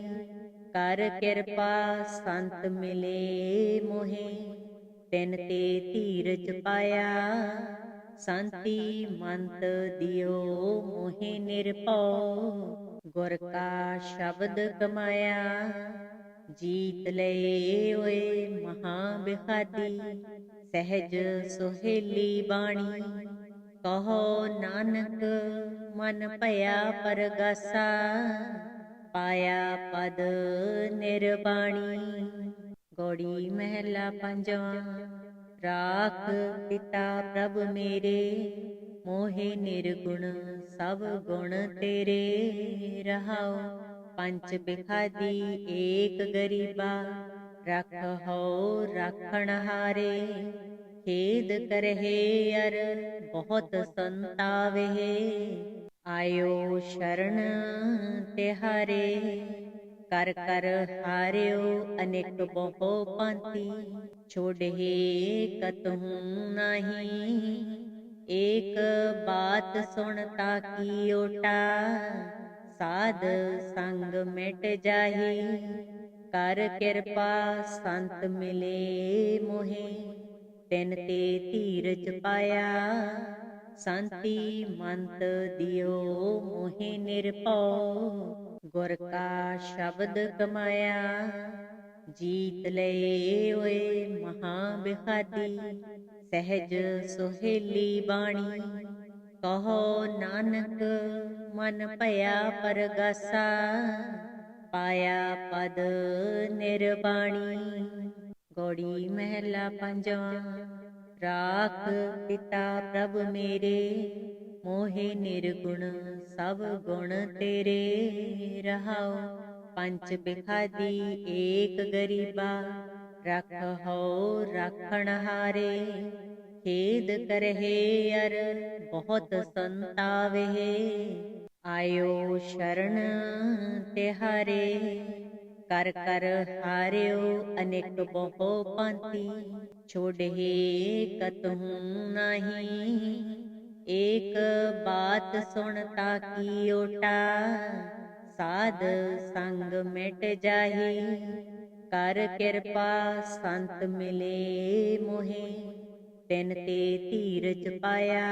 ਕਰ ਕਿਰਪਾ ਸੰਤ ਮਿਲੇ ਮੋਹਿ, ਤਿਨ ਤੇ ਧੀਰਜ ਪਾਇਆ। ਸੰਤੀ ਮੰਤ ਦਿਓ ਮੋਹਿ ਨਿਰਭਉ, ਗੁਰ ਕਾ ਸ਼ਬਦ ਕਮਾਇਆ। ਜੀਤ ਲਏ ਓਏ ਮਹਾ ਬਿਖਾਦੀ, ਸਹਿਜ ਸੁਹੇਲੀ ਬਾਣੀ। ਕਹੋ ਨਾਨਕ ਮਨ ਭਇਆ ਪਰਗਾਸਾ, ਪਾਇਆ ਪਦ ਨਿਰਬਾਣੀ। ਗੌੜੀ ਮਹਿਲਾ ਪੰਜਵਾਂ। ਰਾਖ ਪਿਤਾ ਪ੍ਰਭ ਮੇਰੇ, ਮੋਹਿ ਨਿਰਗੁਣ ਸਭ ਗੁਣ ਤੇਰੇ। ਰਹਾਉ ਪੰਚ ਬਿਖਾਦੀ ਏਕ ਗਰੀਬਾ, ਰਖਹੁ ਰਾਖਣ ਹਾਰੇ। ਖੇਦ ਕਰਹਿ ਅਰ ਬਹੁਤ ਸੰਤਾਵੇ, ਆਇਓ ਸ਼ਰਨ ਤਿਹਾਰੇ। ਕਰ ਕਰ ਹਾਰਿਓ ਅਨੇਕ ਬਹੁ ਭਾਂਤੀ, ਛੋੜਹਿ ਕਤਹੂ ਨਾਹੀ। ਏਕ ਬਾਤ ਸੁਣ ਤਾਕੀ ਓਟਾ, ਸਾਧ ਸੰਗ ਮਿਟ ਜਾਹੀ। ਕਰ ਕਿਰਪਾ ਸੰਤ ਮਿਲੇ ਮੋਹਿ, ਤਿਨ ਤੇ ਧੀਰਜ ਪਾਇਆ। ਸੰਤੀ ਮੰਤ ਦਿਓ ਮੋਹਿ ਨਿਰਭਉ, ਗੁਰ ਕਾ ਸ਼ਬਦ ਕਮਾਇਆ। ਜੀਤ ਲਏ ਓਏ ਮਹਾ ਬਿਖਾਦੀ, ਸਹਿਜ ਸੁਹੇਲੀ ਬਾਣੀ। ਕਹੋ ਨਾਨਕ ਮਨ ਭਇਆ ਪਰਗਾਸਾ, ਪਾਇਆ ਪਦ ਨਿਰਬਾਣੀ। ਗੌੜੀ ਮਹਿਲਾ ਪੰਜਵਾਂ। ਰਾਖ ਪਿਤਾ ਪ੍ਰਭ ਮੇਰੇ, ਮੋਹਿ ਨਿਰਗੁਣ ਸਭ ਗੁਣ ਤੇਰੇ। ਰਹਾਉ ਪੰਚ ਬਿਖਾਦੀ ਏਕ ਗਰੀਬਾ, ਰਖਹੁ ਰਾਖਣ ਹਾਰੇ। ਖੇਦ ਕਰਹਿ ਅਰ ਬਹੁਤ ਸੰਤਾਵੇ, ਆਇਓ ਸ਼ਰਨ ਤਿਹਾਰੇ। ਕਰ ਕਰ ਹਾਰਿਓ ਅਨੇਕ ਬਹੁ ਭਾਂਤੀ, ਛੋੜਹਿ ਕਤਹੂ ਨਾਹੀ। ਏਕ ਬਾਤ ਸੁਣ ਤਾਕੀ ਓਟਾ, ਸਾਧ ਸੰਗ ਮਿਟ ਜਾਹੀ। ਕਰ ਕਿਰਪਾ ਸੰਤ ਮਿਲੇ ਮੋਹਿ, ਤਿਨ ਤੇ ਧੀਰਜ ਪਾਇਆ।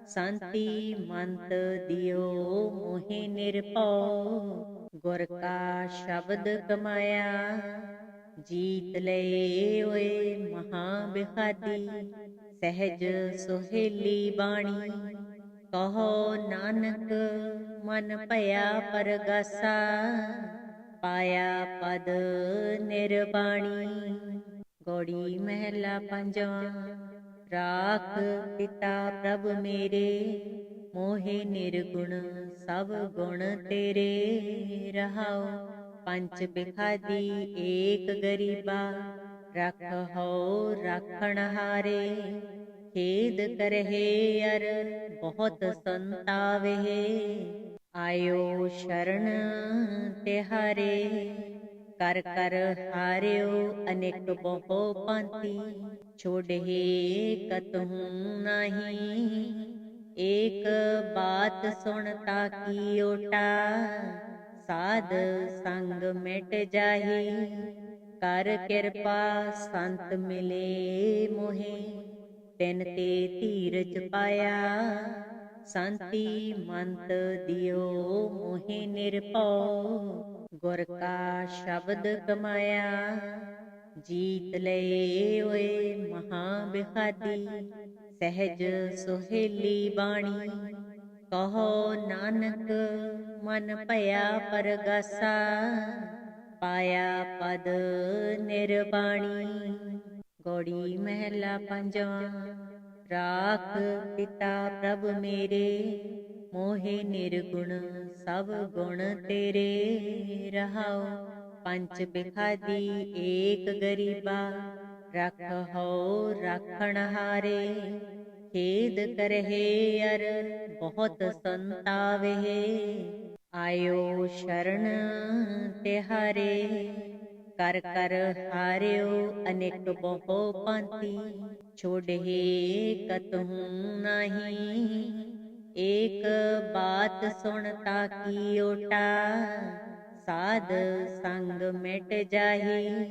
शांति मंत दियो मोहि निरभउ। गुर का शब्द कमाया जीत ले ओए महाबिखादी। सहज सुहेली बाणी कहो नानक मन भया परगासा। पाया पद निर्वाणी। गौड़ी महला पंजवा। राख पिता प्रभ मेरे मोहे निर्गुण सब गुण तेरे। रहाओ पंच बिखादी एक गरीबा रखहो राखण हारे। खेद करहे अर बहुत संतावे आयो शरण तिहारे। कर कर हार्यो अनेक बहु पांति छोड़े कतहु नहीं। एक बात सुनता की ओटा साध संग मिट जाही। कर कृपा संत मिले मोहे तिन ते धीरज पाया। शांति मंत दियो मोहि निरभउ। गुर का शब्द कमाया जीत ले ओए महाबिखादी। सहज सुहेली बाणी कहो नानक मन भया परगासा। पाया पद निर्वाणी। गौड़ी महला पंजवा। राख पिता प्रभ मेरे मोहे निर्गुण सब गुण तेरे। रहाओ पंच बिखादी एक गरीबा रखहो राखण हारे। खेद करहे अर बहुत संतावे आयो शरण तिहारे। कर कर हार्यो अनेक बहु पांति छोड़े कतहु नहीं। एक बात सुनता की ओटा साध संग मिट जाही।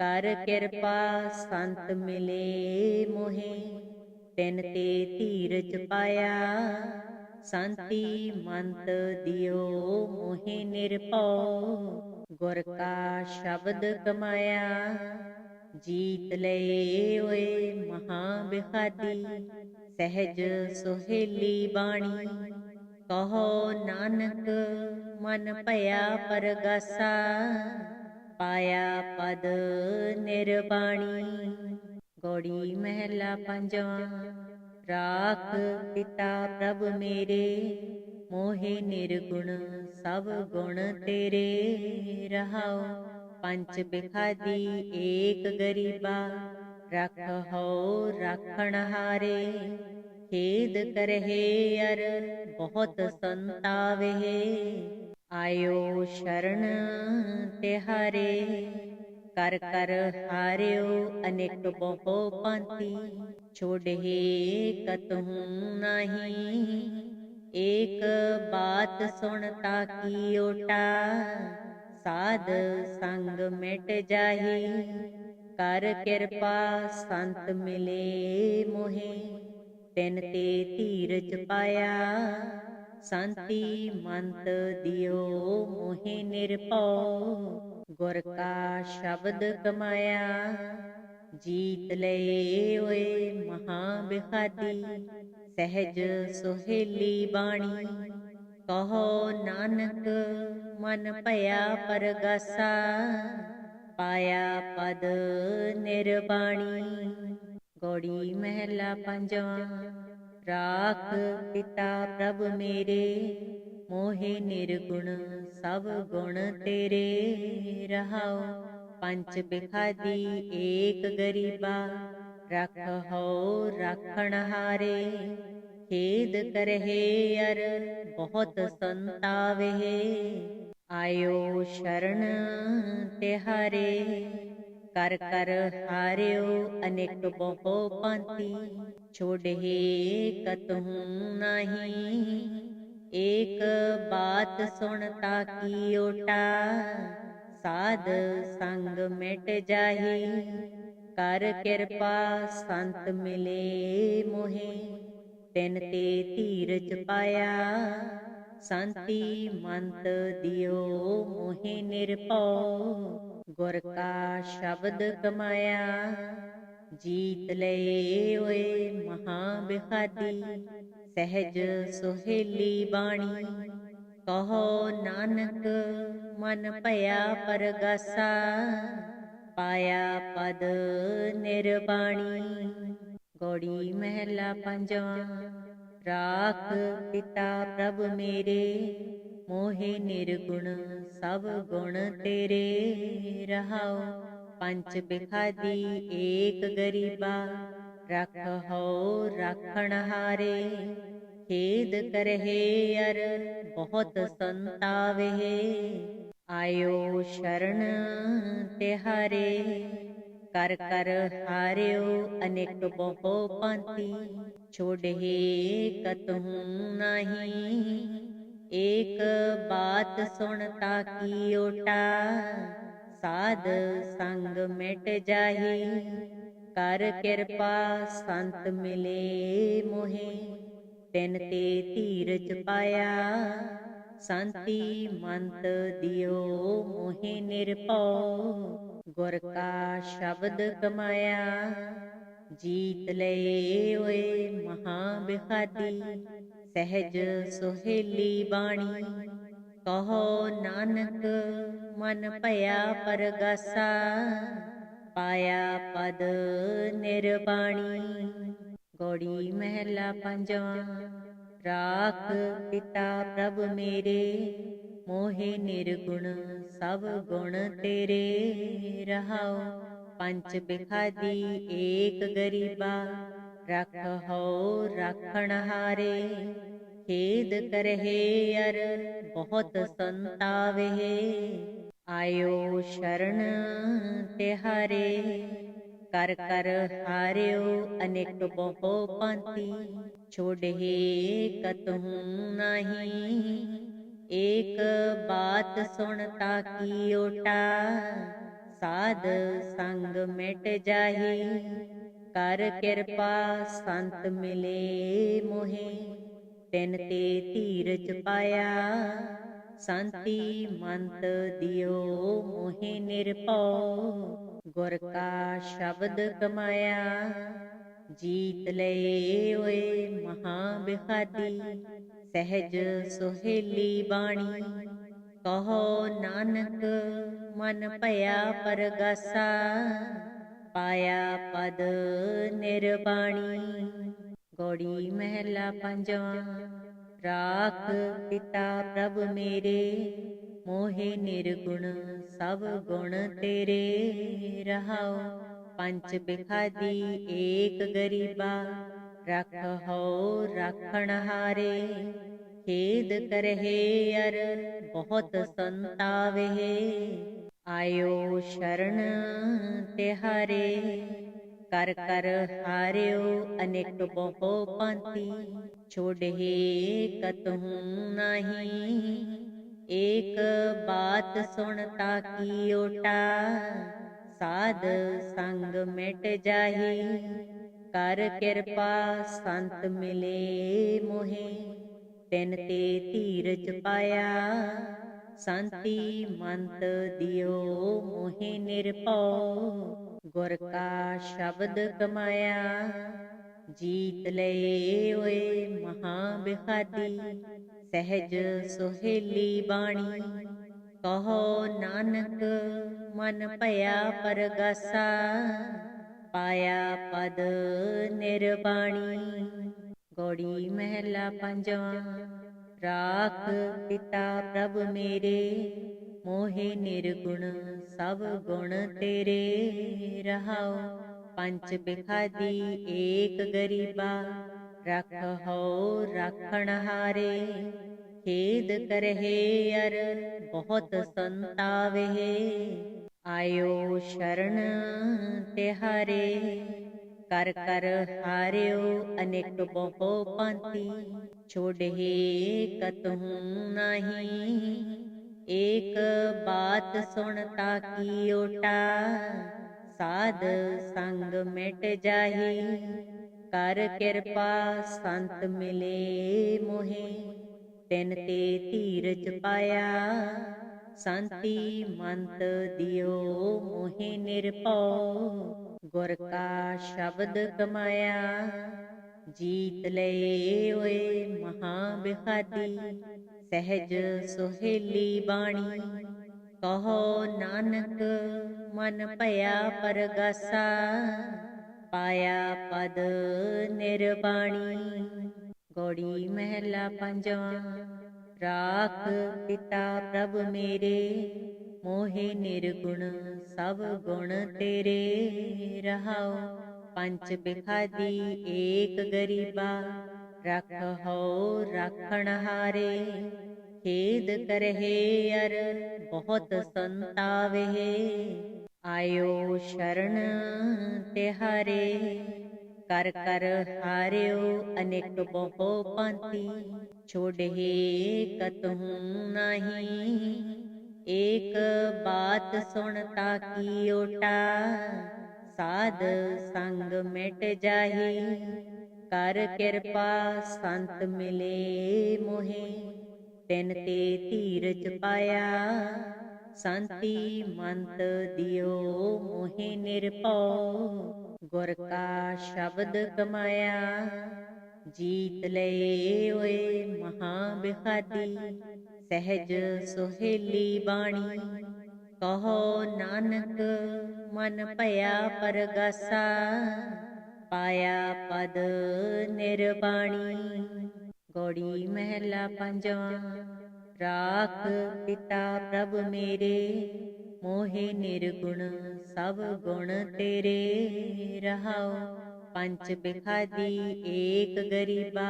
कर कृपा संत मिले मोहे तिन ते धीरज पाया। शांति मंत दियो मोहि निरभउ। गुर का शब्द कमाया जीत ले ओए महाबिखादी। सहज सुहेली बाणी कहो नानक मन भया परगासा। पाया पद निर्वाणी। गौड़ी महला पंजवा। राख पिता प्रभ मेरे मोहे निर्गुण सब गुण तेरे। रहाओ पंच बिखादी एक गरीबा रखहो राखण हारे। खेद करहे अर बहुत संतावे आयो शरण तिहारे। कर कर हार्यो अनेक बहु पांति छोड़े कतहु नहीं। एक बात सुनता की ओटा साध संग मिट जाही। कर कृपा संत मिले मोहे तिन ते धीरज पाया। शांति मंत दियो मोहि निरभउ। गुर का शब्द कमाया जीत ले ओए महाबिखादी। सहज सुहेली बाणी कहो नानक मन भया परगासा। पाया पद निर्वाणी। गौड़ी महला पंजवा। राख पिता प्रभ मेरे मोहे निर्गुण सब गुण तेरे। रहाओ पंच बिखादी एक गरीबा रखहो राखण हारे। खेद करहे अर बहुत संतावे आयो शरण तिहारे। कर कर हार्यो अनेक बहु पांति छोड़े कतहु नहीं। एक बात सुनता की ओटा साध संग मिट जाही। कर कृपा संत मिले मोहे ਤਿਨ ਤੇ ਧੀਰਜ ਪਾਇਆ। ਸੰਤੀ ਮੰਤ ਦਿਓ ਮੋਹਿ ਨਿਰਭਉ, ਗੁਰ ਕਾ ਸ਼ਬਦ ਕਮਾਇਆ। ਜੀਤ ਲਏ ਓਏ ਮਹਾ ਬਿਖਾਦੀ, ਸਹਿਜ ਸੁਹੇਲੀ ਬਾਣੀ। ਕਹੋ ਨਾਨਕ ਮਨ ਭਇਆ ਪਰਗਾਸਾ, ਪਾਇਆ ਪਦ ਨਿਰਵਾਣੀ। ਗੌੜੀ ਮਹਿਲਾ ਪੰਜਵਾਂ। ਰਾਖ ਪਿਤਾ ਪ੍ਰਭ ਮੇਰੇ, ਮੋਹਿ ਨਿਰਗੁਣ ਸਭ ਗੁਣ ਤੇਰੇ। ਰਹਾਉ ਪੰਚ ਬਿਖਾਦੀ ਏਕ ਗਰੀਬਾ, ਰਖਹੁ ਰਾਖਣ ਹਾਰੇ। ਖੇਦ ਕਰਹਿ ਅਰ ਬਹੁਤ ਸੰਤਾਵੇ, ਆਇਓ ਸ਼ਰਨ ਤਿਹਾਰੇ। ਕਰ ਕਰ ਹਾਰਿਓ ਅਨੇਕ ਬਹੁ ਭਾਂਤੀ, ਛੋੜਹਿ ਕਤਹੂ ਨਾਹੀ। ਏਕ ਬਾਤ ਸੁਣ ਤਾਕੀ ਓਟਾ, ਸਾਧ ਸੰਗ ਮਿਟ ਜਾਹੀ। ਕਰ ਕਿਰਪਾ ਸੰਤ ਮਿਲੇ ਮੋਹਿ, ਤਿਨ ਤੇ ਧੀਰਜ ਪਾਇਆ। ਸੰਤੀ ਮੰਤ ਦਿਓ ਮੋਹਿ ਨਿਰਭਉ, ਗੁਰ ਕਾ ਸ਼ਬਦ ਕਮਾਇਆ। ਜੀਤ ਲਏ ਓਏ ਮਹਾ ਬਿਖਾਦੀ, ਸਹਿਜ ਸੁਹੇਲੀ ਬਾਣੀ। ਕਹੋ ਨਾਨਕ ਮਨ ਭਇਆ ਪਰਗਾਸਾ, ਪਾਇਆ ਪਦ ਨਿਰਵਾਣੀ। ਗੌੜੀ ਮਹਿਲਾ ਪੰਜਵਾਂ। ਰਾਖ ਪਿਤਾ ਪ੍ਰਭ ਮੇਰੇ, ਮੋਹਿ ਨਿਰਗੁਣ ਸਭ ਗੁਣ ਤੇਰੇ। ਰਹਾਉ ਪੰਚ ਬਿਖਾਦੀ ਏਕ ਗਰੀਬਾ, ਰਖਹੁ ਰਾਖਣ ਹਾਰੇ। ਖੇਦ ਕਰਹਿ ਅਰ ਬਹੁਤ ਸੰਤਾਵੇ, ਆਇਓ ਸ਼ਰਨ ਤਿਹਾਰੇ। ਕਰ ਕਰ ਹਾਰਿਓ ਅਨੇਕ ਬਹੁ ਭਾਂਤੀ, ਛੋੜਹਿ ਕਤਹੂ ਨਾਹੀ। ਏਕ ਬਾਤ ਸੁਣ ਤਾਕੀ ਓਟਾ, ਸਾਧ ਸੰਗ ਮਿਟ ਜਾਹੀ। ਕਰ ਕਿਰਪਾ ਸੰਤ ਮਿਲੇ ਮੋਹਿ, ਤਿਨ ਤੇ ਧੀਰਜ ਪਾਇਆ। ਸੰਤੀ ਮੰਤ ਦਿਓ ਮੋਹਿ ਨਿਰਭਉ, ਗੁਰ ਕਾ ਸ਼ਬਦ ਕਮਾਇਆ। ਜੀਤ ਲਏ ਓਏ ਮਹਾ ਬਿਖਾਦੀ, ਸਹਿਜ ਸੁਹੇਲੀ ਬਾਣੀ। ਕਹੋ ਨਾਨਕ ਮਨ ਭਇਆ ਪਰਗਾਸਾ, ਪਾਇਆ ਪਦ ਨਿਰਵਾਣੀ। ਗੌੜੀ ਮਹਿਲਾ ਪੰਜਵਾਂ। ਰਾਖ ਪਿਤਾ ਪ੍ਰਭ ਮੇਰੇ, ਮੋਹਿ ਨਿਰਗੁਣ ਸਭ ਗੁਣ ਤੇਰੇ। ਰਹਾਉ ਪੰਚ ਬਿਖਾਦੀ ਏਕ ਗਰੀਬਾ, ਰਖਹੁ ਰਾਖਣ ਹਾਰੇ। ਖੇਦ ਕਰਹਿ ਅਰ ਬਹੁਤ ਸੰਤਾਵੇ, ਆਇਓ ਸ਼ਰਨ ਤਿਹਾਰੇ। ਕਰ ਕਰ ਹਾਰਿਓ ਅਨੇਕ ਬਹੁ ਭਾਂਤੀ, ਛੋੜਹਿ ਕਤਹੂ ਨਾਹੀ। ਏਕ ਬਾਤ ਸੁਣ ਤਾਕੀ ਓਟਾ, ਸਾਧ ਸੰਗ ਮਿਟ ਜਾਹੀ। ਕਰ ਕਿਰਪਾ ਸੰਤ ਮਿਲੇ ਮੋਹਿ, ਤਿਨ ਤੇ ਧੀਰਜ ਪਾਇਆ। ਸੰਤੀ ਮੰਤ ਦਿਓ ਮੋਹਿ ਨਿਰਭਉ, ਗੁਰ ਕਾ ਸ਼ਬਦ ਕਮਾਇਆ। ਜੀਤ ਲਏ ਓਏ ਮਹਾ ਬਿਖਾਦੀ, ਸਹਿਜ ਸੁਹੇਲੀ ਬਾਣੀ। ਕਹੋ ਨਾਨਕ ਮਨ ਭਇਆ ਪਰਗਾਸਾ, ਪਾਇਆ ਪਦ ਨਿਰਵਾਣੀ। ਗੌੜੀ ਮਹਿਲਾ ਪੰਜਵਾਂ। ਰਾਖ ਪਿਤਾ ਪ੍ਰਭ ਮੇਰੇ, ਮੋਹਿ ਨਿਰਗੁਣ ਸਭ ਗੁਣ ਤੇਰੇ। ਰਹਾਉ ਪੰਚ ਬਿਖਾਦੀ ਏਕ ਗਰੀਬਾ, ਰਖਹੁ ਰਾਖਣ ਹਾਰੇ। ਖੇਦ ਕਰਹਿ ਅਰ ਬਹੁਤ ਸੰਤਾਵੇ, ਆਇਓ ਸ਼ਰਨ ਤਿਹਾਰੇ। ਕਰ ਕਰ ਹਾਰਿਓ ਅਨੇਕ ਬਹੁ ਭਾਂਤੀ, ਛੋੜਹਿ ਕਤਹੂ ਨਾਹੀ। ਏਕ ਬਾਤ ਸੁਣ ਤਾਕੀ ਓਟਾ, ਸਾਧ ਸੰਗ ਮਿਟ ਜਾਹੀ। ਕਰ ਕਿਰਪਾ ਸੰਤ ਮਿਲੇ ਮੋਹੇ, ਤਿਨ ਤੇ ਧੀਰਜ ਪਾਇਆ। ਸੰਤੀ ਮੰਤ ਦਿਓ ਮੋਹਿ ਨਿਰਭਉ, ਗੁਰ ਕਾ ਸ਼ਬਦ ਕਮਾਇਆ। ਜੀਤ ਲਏ ਓਏ ਮਹਾ ਬਿਖਾਦੀ, ਸਹਿਜ ਸੁਹੇਲੀ ਬਾਣੀ। ਕਹੋ ਨਾਨਕ ਮਨ ਭਇਆ ਪਰਗਾਸਾ, ਪਾਇਆ ਪਦ ਨਿਰਵਾਣੀ। ਗੌੜੀ ਮਹਿਲਾ ਪੰਜਵਾਂ। ਰਾਖ ਪਿਤਾ ਪ੍ਰਭ ਮੇਰੇ, ਮੋਹਿ ਨਿਰਗੁਣ ਸਭ ਗੁਣ ਤੇਰੇ। ਰਹਾਉ ਪੰਚ ਬਿਖਾਦੀ ਏਕ ਗਰੀਬਾ, ਰਖਹੁ ਰਾਖਣ ਹਾਰੇ। ਖੇਦ ਕਰਹਿ ਅਰ ਬਹੁਤ ਸੰਤਾਵਹਿ, ਆਇਓ ਸ਼ਰਨ ਤਿਹਾਰੇ। ਕਰ ਕਰ ਹਾਰਿਓ ਅਨੇਕ ਬਹੁ ਭਾਂਤੀ, ਛੋੜਹਿ ਕਤਹੂ ਨਾਹੀ। ਏਕ ਬਾਤ ਸੁਣ ਤਾਕੀ ਓਟਾ, ਸਾਧ ਸੰਗ ਮਿਟ ਜਾਹੀ। ਕਰ ਕਿਰਪਾ ਸੰਤ ਮਿਲੇ ਮੋਹੇ, ਤਿਨ ਤੇ ਧੀਰਜ ਪਾਇਆ। ਸੰਤੀ ਮੰਤ ਦਿਓ ਮੋਹਿ ਨਿਰਭਉ, ਗੁਰ ਕਾ ਸ਼ਬਦ ਕਮਾਇਆ। ਜੀਤ ਲਏ ਓਏ ਮਹਾ ਬਿਖਾਦੀ, ਸਹਿਜ ਸੁਹੇਲੀ ਬਾਣੀ। ਕਹੋ ਨਾਨਕ ਮਨ ਭਇਆ ਪਰਗਾਸਾ, ਪਾਇਆ ਪਦ ਨਿਰਵਾਣੀ। ਗੌੜੀ ਮਹਿਲਾ ਪੰਜਵਾਂ। ਰਾਖ ਪਿਤਾ ਪ੍ਰਭ ਮੇਰੇ, ਮੋਹਿ ਨਿਰਗੁਣ ਸਭ ਗੁਣ ਤੇਰੇ। ਰਹਾਉ ਪੰਚ ਬਿਖਾਦੀ ਏਕ ਗਰੀਬਾ,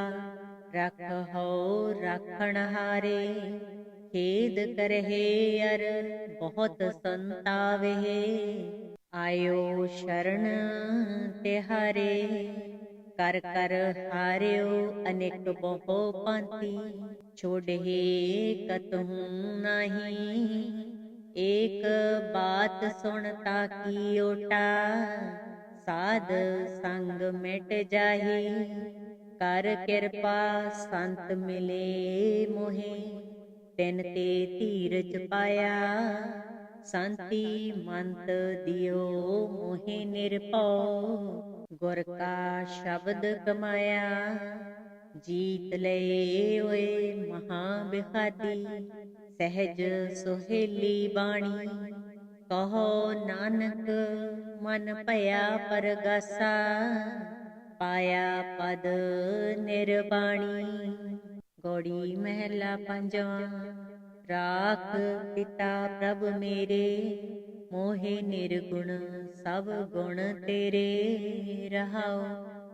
ਰਖਹੁ ਰਾਖਣ ਹਾਰੇ। ਖੇਦ ਕਰਹਿ ਅਰ ਬਹੁਤ ਸੰਤਾਵਹਿ, ਆਇਓ ਸ਼ਰਨ ਤਿਹਾਰੇ। ਕਰ ਕਰ ਹਾਰਿਓ ਅਨੇਕ ਬਹੁ ਭਾਂਤੀ, ਛੋੜਹਿ ਕਤਹੂ ਨਾਹੀ। ਏਕ ਬਾਤ ਸੁਣ ਤਾਕੀ ਓਟਾ, ਸਾਧ ਸੰਗ ਮਿਟ ਜਾਹੀ। ਕਰ ਕਿਰਪਾ ਸੰਤ ਮਿਲੇ ਮੋਹੇ, ਤਿਨ ਤੇ ਧੀਰਜ ਪਾਇਆ। ਸੰਤੀ ਮੰਤ ਦਿਓ ਮੋਹਿ ਨਿਰਭਉ, ਗੁਰ ਕਾ ਸ਼ਬਦ ਕਮਾਇਆ। ਜੀਤ ਲਏ ਓਏ ਮਹਾ ਬਿਖਾਦੀ, ਸਹਿਜ ਸੁਹੇਲੀ ਬਾਣੀ। ਕਹੋ ਨਾਨਕ ਮਨ ਭਇਆ ਪਰਗਾਸਾ, ਪਾਇਆ ਪਦ ਨਿਰਵਾਣੀ। ਗੌੜੀ ਮਹਿਲਾ ਪੰਜਵਾਂ। ਰਾਖ ਪਿਤਾ ਪ੍ਰਭ ਮੇਰੇ, ਮੋਹਿ ਨਿਰਗੁਣ ਸਭ ਗੁਣ ਤੇਰੇ। ਰਹਾਉ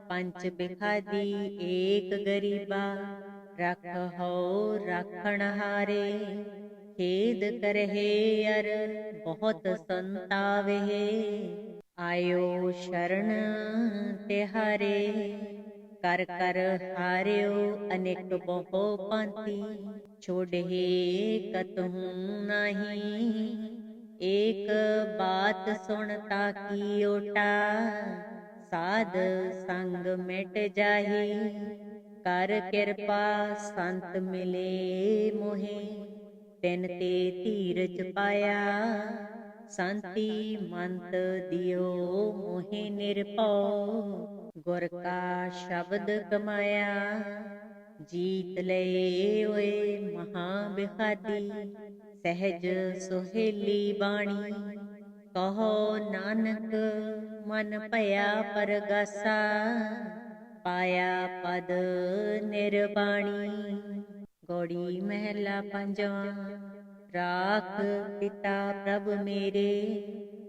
ਪੰਚ ਬਿਖਾਦੀ ਏਕ ਗਰੀਬਾ, ਰਖਹੁ ਰਾਖਣ ਹਾਰੇ। ਖੇਦ ਕਰਹਿ ਅਰ ਬਹੁਤ ਸੰਤਾਵਹਿ, ਆਇਓ ਸ਼ਰਨ ਤਿਹਾਰੇ। ਕਰ ਕਰ ਹਾਰਿਓ ਅਨੇਕ ਬਹੁ ਭਾਂਤੀ, ਛੋੜਹਿ ਕਤਹੂ ਨਾਹੀ। ਏਕ ਬਾਤ ਸੁਣ ਤਾਕੀ ਓਟਾ, ਸਾਧ ਸੰਗ ਮਿਟ ਜਾਹੀ। ਕਰ ਕਿਰਪਾ ਸੰਤ ਮਿਲੇ ਮੋਹੇ, ਤਿਨ ਤੇ ਧੀਰਜ ਪਾਇਆ। ਸੰਤੀ ਮੰਤ ਦਿਓ ਮੋਹਿ ਨਿਰਭਉ, ਗੁਰ ਕਾ ਸ਼ਬਦ ਕਮਾਇਆ। ਜੀਤ ਲਏ ਓਏ ਮਹਾ ਬਿਖਾਦੀ, ਸਹਿਜ ਸੁਹੇਲੀ ਬਾਣੀ। ਕਹੋ ਨਾਨਕ ਮਨ ਭਇਆ ਪਰਗਾਸਾ, ਪਾਇਆ ਪਦ ਨਿਰਵਾਣੀ। ਗੌੜੀ ਮਹਿਲਾ ਪੰਜਵਾਂ। ਰਾਖ ਪਿਤਾ ਪ੍ਰਭ ਮੇਰੇ,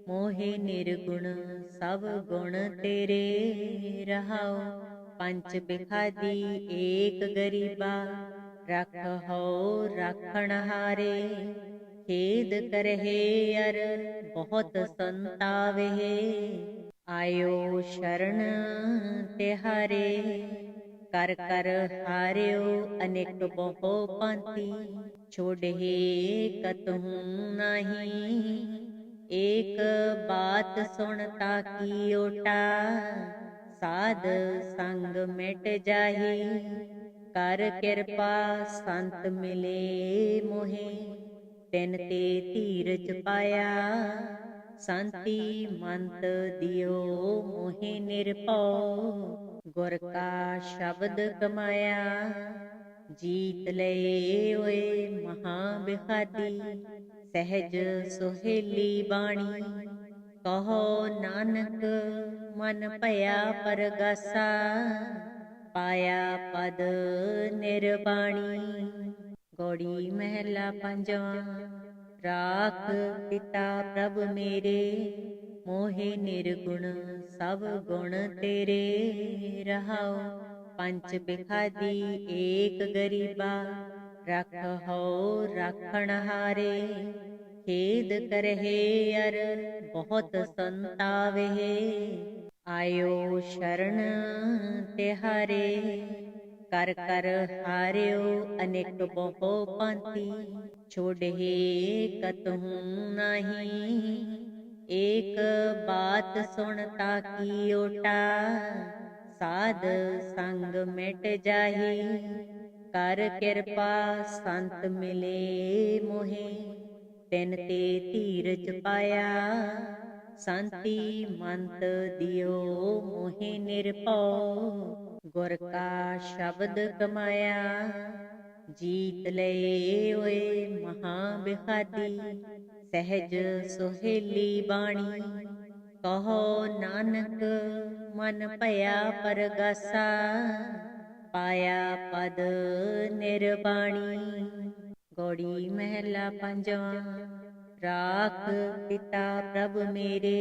ਮੋਹਿ ਨਿਰਗੁਣ ਸਭ ਗੁਣ ਤੇਰੇ। ਰਹਾਉ ਪੰਚ ਬਿਖਾਦੀ ਏਕ ਗਰੀਬਾ, ਰਖਹੁ ਰਾਖਣ ਹਾਰੇ। ਖੇਦ ਕਰਹਿ ਅਰ ਬਹੁਤ ਸੰਤਾਵਹਿ, ਆਇਓ ਸ਼ਰਨ ਤਿਹਾਰੇ। ਕਰ ਕਰ ਹਾਰਿਓ ਅਨੇਕ ਬਹੁ ਭਾਂਤੀ, ਛੋੜਹਿ ਕਤਹੂ ਨਾਹੀ। ਏਕ ਬਾਤ ਸੁਣ ਤਾਕੀ ਓਟਾ, साध संग मिट जाही। कर कृपा संत मिले मोहे, तिन ते धीरज पाया। शांति मंत दियो मोहे निरभउ, गुर का शब्द कमाया। जीत लए ओए महा बिखादी, सहज सुहेली बाणी। कहो नानक मन भया परगासा, पाया पद निर्वाणी। गौड़ी महला पंजवा। राख पिता प्रभ मेरे, मोहे निर्गुण सब गुण तेरे। रहाओ पंच बिखादी एक गरीबा, रखहो राखण हारे। खेद करहे अर बहुत संतावे, आयो शरण तिहारे। कर कर हारियो अनेक बहु पंथी, छोड़हे कतहु नाही। एक बात सुनता की ओटा, साध संग मिट जाही। कर कृपा संत मिले मोहे, तिन ते धीरज पाया। शांति मंत दियो मोहे निरभउ, गुर का शब्द कमाया। जीत लए ओए महा बिखादी, सहज सुहेली बाणी। कहो नानक मन भया परगासा, पाया पद निर्वाणी। गौड़ी महला पंजवा। राख पिता प्रभ मेरे,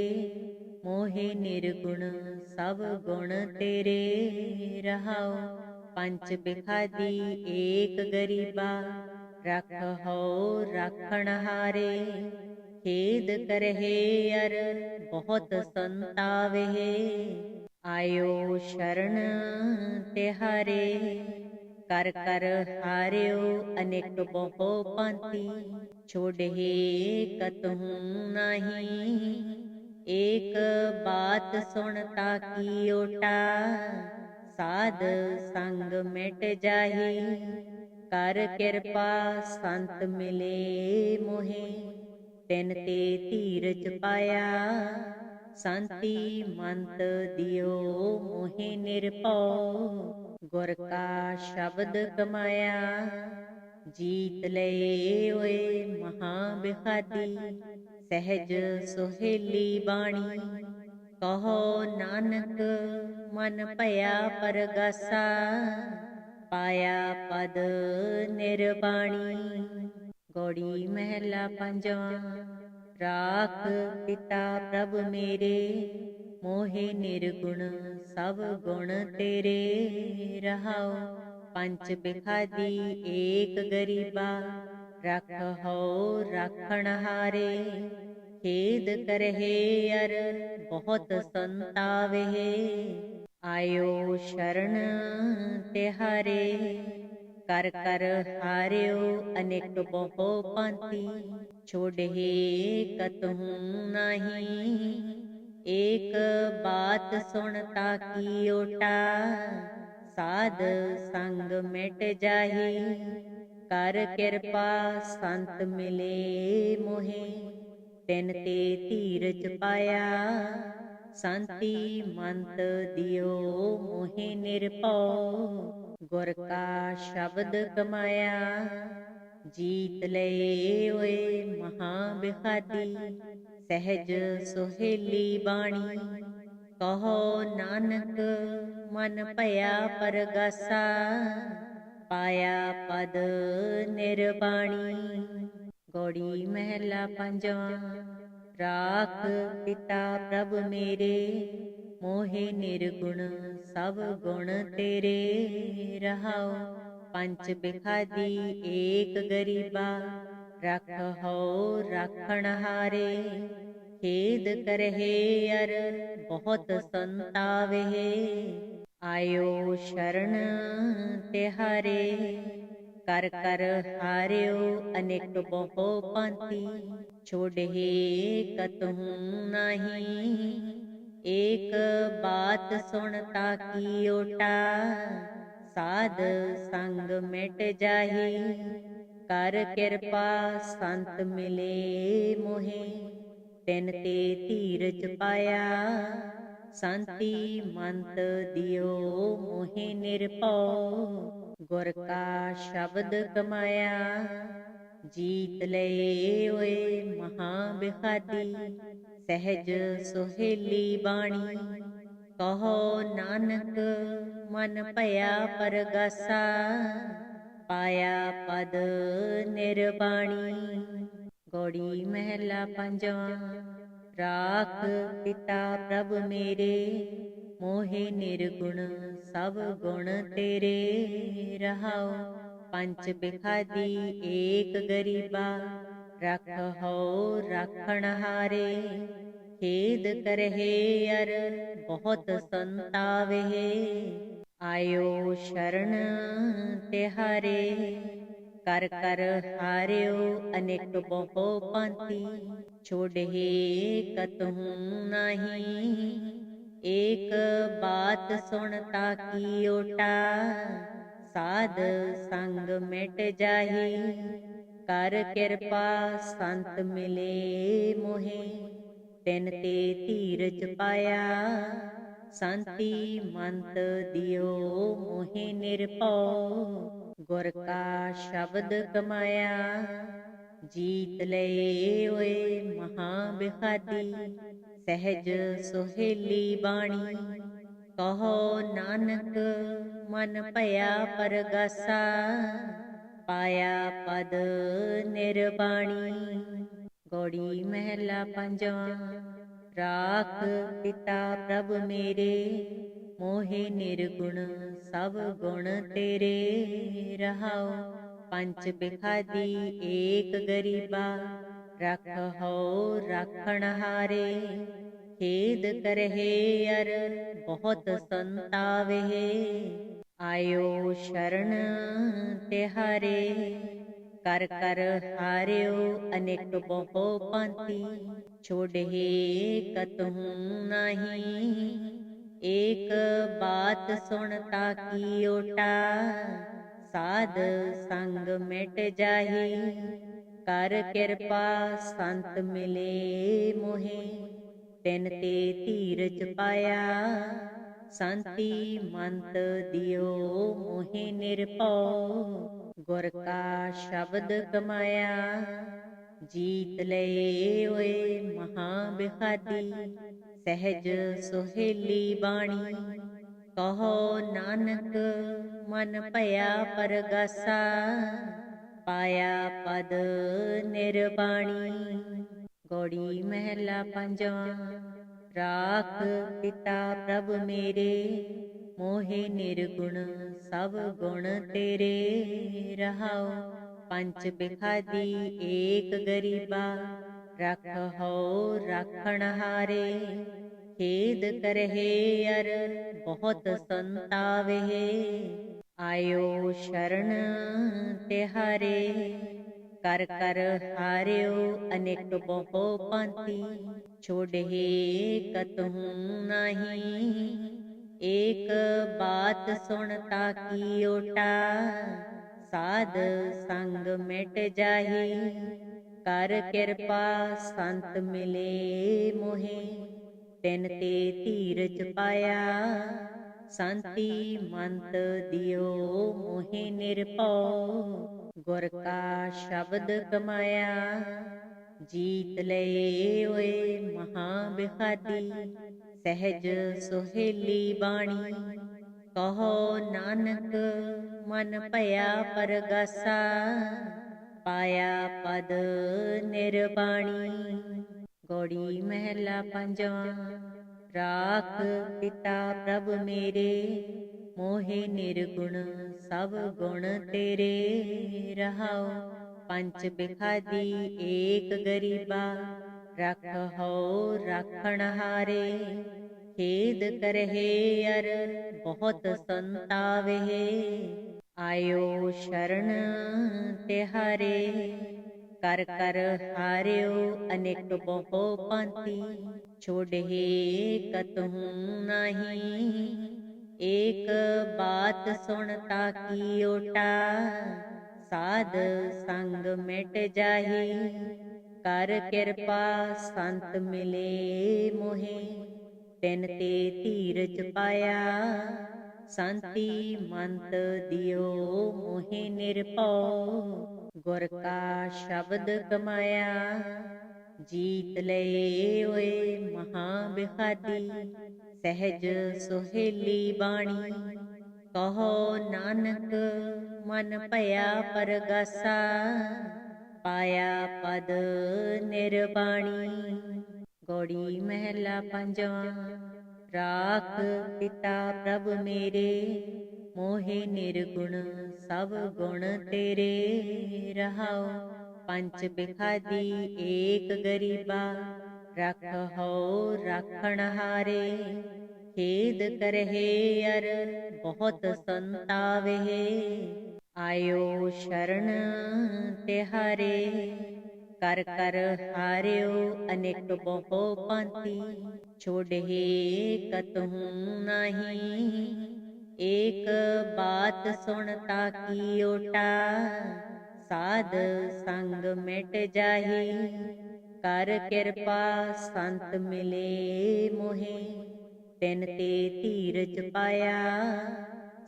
मोहे निर्गुण सब गुण तेरे। रहाओ पंच बिखादी एक गरीबा, रखहो राखण हारे। खेद करहे अर बहुत संतावे, आयो शरण तिहारे। कर कर हारियो अनेक बहु पंथी, छोड़हे कतहु नाही। एक बात सुनता की ओटा, साध संग मिट जाही। कर कृपा संत मिले मोहे, तिन ते धीरज पाया। शांति मंत दियो मोहे निरभउ, गुर का शब्द कमाया। जीत लए ओए महा बिखादी, सहज सुहेली बाणी। कहो नानक मन भया परगासा, पाया पद निर्वाणी। गौड़ी महला पंजवा। राख पिता प्रभ मेरे, मोहे निर्गुण सब गुण तेरे। रहाओ पंच बिखादी एक गरीबा, रखहो राखण हारे। खेद करहे अर बहुत संतावे, आयो शरण तिहारे। कर कर हारियो अनेक बहु पंथी, छोड़हे कतहु नाही। एक बात सुनता की ओटा, साध संग मिट जाही। कर कृपा संत मिले मोहे, तिन ते धीरज पाया। शांति मंत दियो मोहे निरभउ, गुर का शब्द कमाया। जीत लए ओए महा बिखादी, सहज सुहेली बाणी। कहो नानक मन भया परगासा, पाया पद निर्वाणी। गौड़ी महला पंजवा। राख पिता प्रभ मेरे, मोहे निर्गुण सब गुण तेरे। रहाओ पंच बिखादी एक गरीबा, रखहो राखण हारे। खेद करहे अर बहुत संतावे, आयो शरण तिहारे। कर कर हारियो अनेक बहु पंथी, छोड़हे कतहु नाही। एक बात सुनता की ओटा, साध संग मिट जाही। कर कृपा संत मिले मोहे, तिन ते धीरज पाया। संति मंत दियो मोहे निरभਉ, गुर का शब्द कमाया। जीत लए होए महा बिखादी, सहज सुहेली बाणी। कहो नानक मन भया परगासा, पाया पद निर्वाणी। गौड़ी महला पंजवा। राख पिता प्रभ मेरे, मोहे निर्गुण सब गुण तेरे। रहाओ पंच बिखादी एक गरीबा, रखहो राखण हारे। खेद करहे अर बहुत संतावे, आयो शरण तिहारे। कर कर हारियो अनेक बहु पंथी, छोड़हे कतहु नाही। एक बात सुनता की ओटा, साध संग मिट जाही। कर कृपा संत मिले मोहे, तिन ते धीरज पाया। संति मंत दियो मोहे निरभਉ, गुर का शब्द कमाया। जीत लए होए महा बिखादी, सहज सुहेली बाणी। कहो नानक मन भया परगासा, पाया पद निर्वाणी। गौड़ी महला पंजवा। राख पिता प्रभ मेरे, मोहे निर्गुण सब गुण तेरे। रहाओ पंच बिखादी एक गरीबा, रखहो राखण हारे। खेद करहे अर बहुत संतावे, आयो शरण तिहारे। कर कर हारियो अनेक बहु पंथी, छोड़हे कतहु नाही। एक बात सुनता की ओटा, साध संग मिट जाही। कर कृपा संत मिले मोहे, तिन ते धीरज पाया। संति मंत दियो मोहे निरभਉ, गुर का शब्द कमाया। जीत लए होए महा बिखादी, सहज सुहेली बाणी। कहो नानक मन भया परगासा, पाया पद निर्वाणी। गौड़ी महला पंजवा। राख पिता प्रभ मेरे, मोहे निर्गुण सब गुण तेरे। रहाओ पंच बिखादी एक गरीबा, रखहो राखण हारे। खेद करहे अर बहुत संतावे, आयो शरण तिहारे। कर कर हारियो अनेक बहु पंथी, छोड़हे कतहु नाही। एक बात सुनता की ओटा, साध संग मिट जाही। कर कृपा संत मिले मोहे, तिन ते धीरज पाया। संति मंत दियो मोहे निरभਉ, गुर का शब्द कमाया। जीत लए होए महा बिखादी, सहज सुहेली बाणी। कहो नानक मन भया परगासा, पाया पद निर्वाणी। गौड़ी महला पंजवा। राख पिता प्रभ मेरे, मोहे निर्गुण सब गुण तेरे। रहाओ पंच बिखादी एक गरीबा, रखहो राखण हारे। खेद करहे अर बहुत संतावे, आयो शरण तिहारे। ਕਰ ਕਰ ਹਾਰਿਓ ਅਨੇਕ ਬਹੁ ਪੰਥੀ, ਛੋੜਹਿ ਕਤਹੂ ਨਾਹੀ। ਏਕ ਬਾਤ ਸੁਣਤਾ ਕੀ ਓਟਾ, ਸਾਧ ਸੰਗ ਮਿਟ ਜਾਹੀ। ਕਰ ਕਿਰਪਾ ਸੰਤ ਮਿਲੇ ਮੋਹਿ, ਤਿਨ ਤੇ ਧੀਰਜ ਪਾਇਆ। ਸੰਤੀ ਮੰਤ ਦਿਓ ਮੋਹਿ ਨਿਰਭਉ, ਗੁਰ ਕਾ ਸ਼ਬਦ ਕਮਾਇਆ। ਜੀਤ ਲਏ ਓਏ ਮਹਾ ਬਿਹਾਦੀ, ਸਹਿਜ ਸੁਹੇਲੀ ਬਾਣੀ। ਕਹੋ ਨਾਨਕ ਮਨ ਭਇਆ ਪਰਗਾਸਾ, ਪਾਇਆ ਪਦ ਨਿਰਬਾਣੀ। ਗੌੜੀ ਮਹਿਲਾ ਪੰਜਵਾਂ। ਰਾਖ ਪਿਤਾ ਪ੍ਰਭ ਮੇਰੇ, ਮੋਹਿ ਨਿਰਗੁਣ ਸਭ ਗੁਣ ਤੇਰੇ। ਰਹਾਉ ਪੰਚ ਬਿਖਾਦੀ ਏਕ ਗਰੀਬਾ, ਰਖਹੁ ਰਾਖਣ ਹਾਰੇ। ਖੇਦ ਕਰਹਿ ਅਰ ਬਹੁਤ ਸੰਤਾਵਹਿ, ਆਇਓ ਸ਼ਰਨ ਤਿਹਾਰੇ। ਕਰ ਕਰ ਹਾਰਿਓ ਅਨੇਕ ਬਹੁ ਪੰਥੀ, ਛੋੜਹਿ ਕਤਹੂ ਨਾਹੀ। ਏਕ ਬਾਤ ਸੁਣਤਾ ਕੀ ਓਟਾ, ਸਾਧ ਸੰਗ ਮਿਟ ਜਾਹੀ। ਕਰ ਕਿਰਪਾ ਸੰਤ ਮਿਲੇ ਮੋਹਿ, ਤਿਨ ਤੇ ਧੀਰਜ ਪਾਇਆ।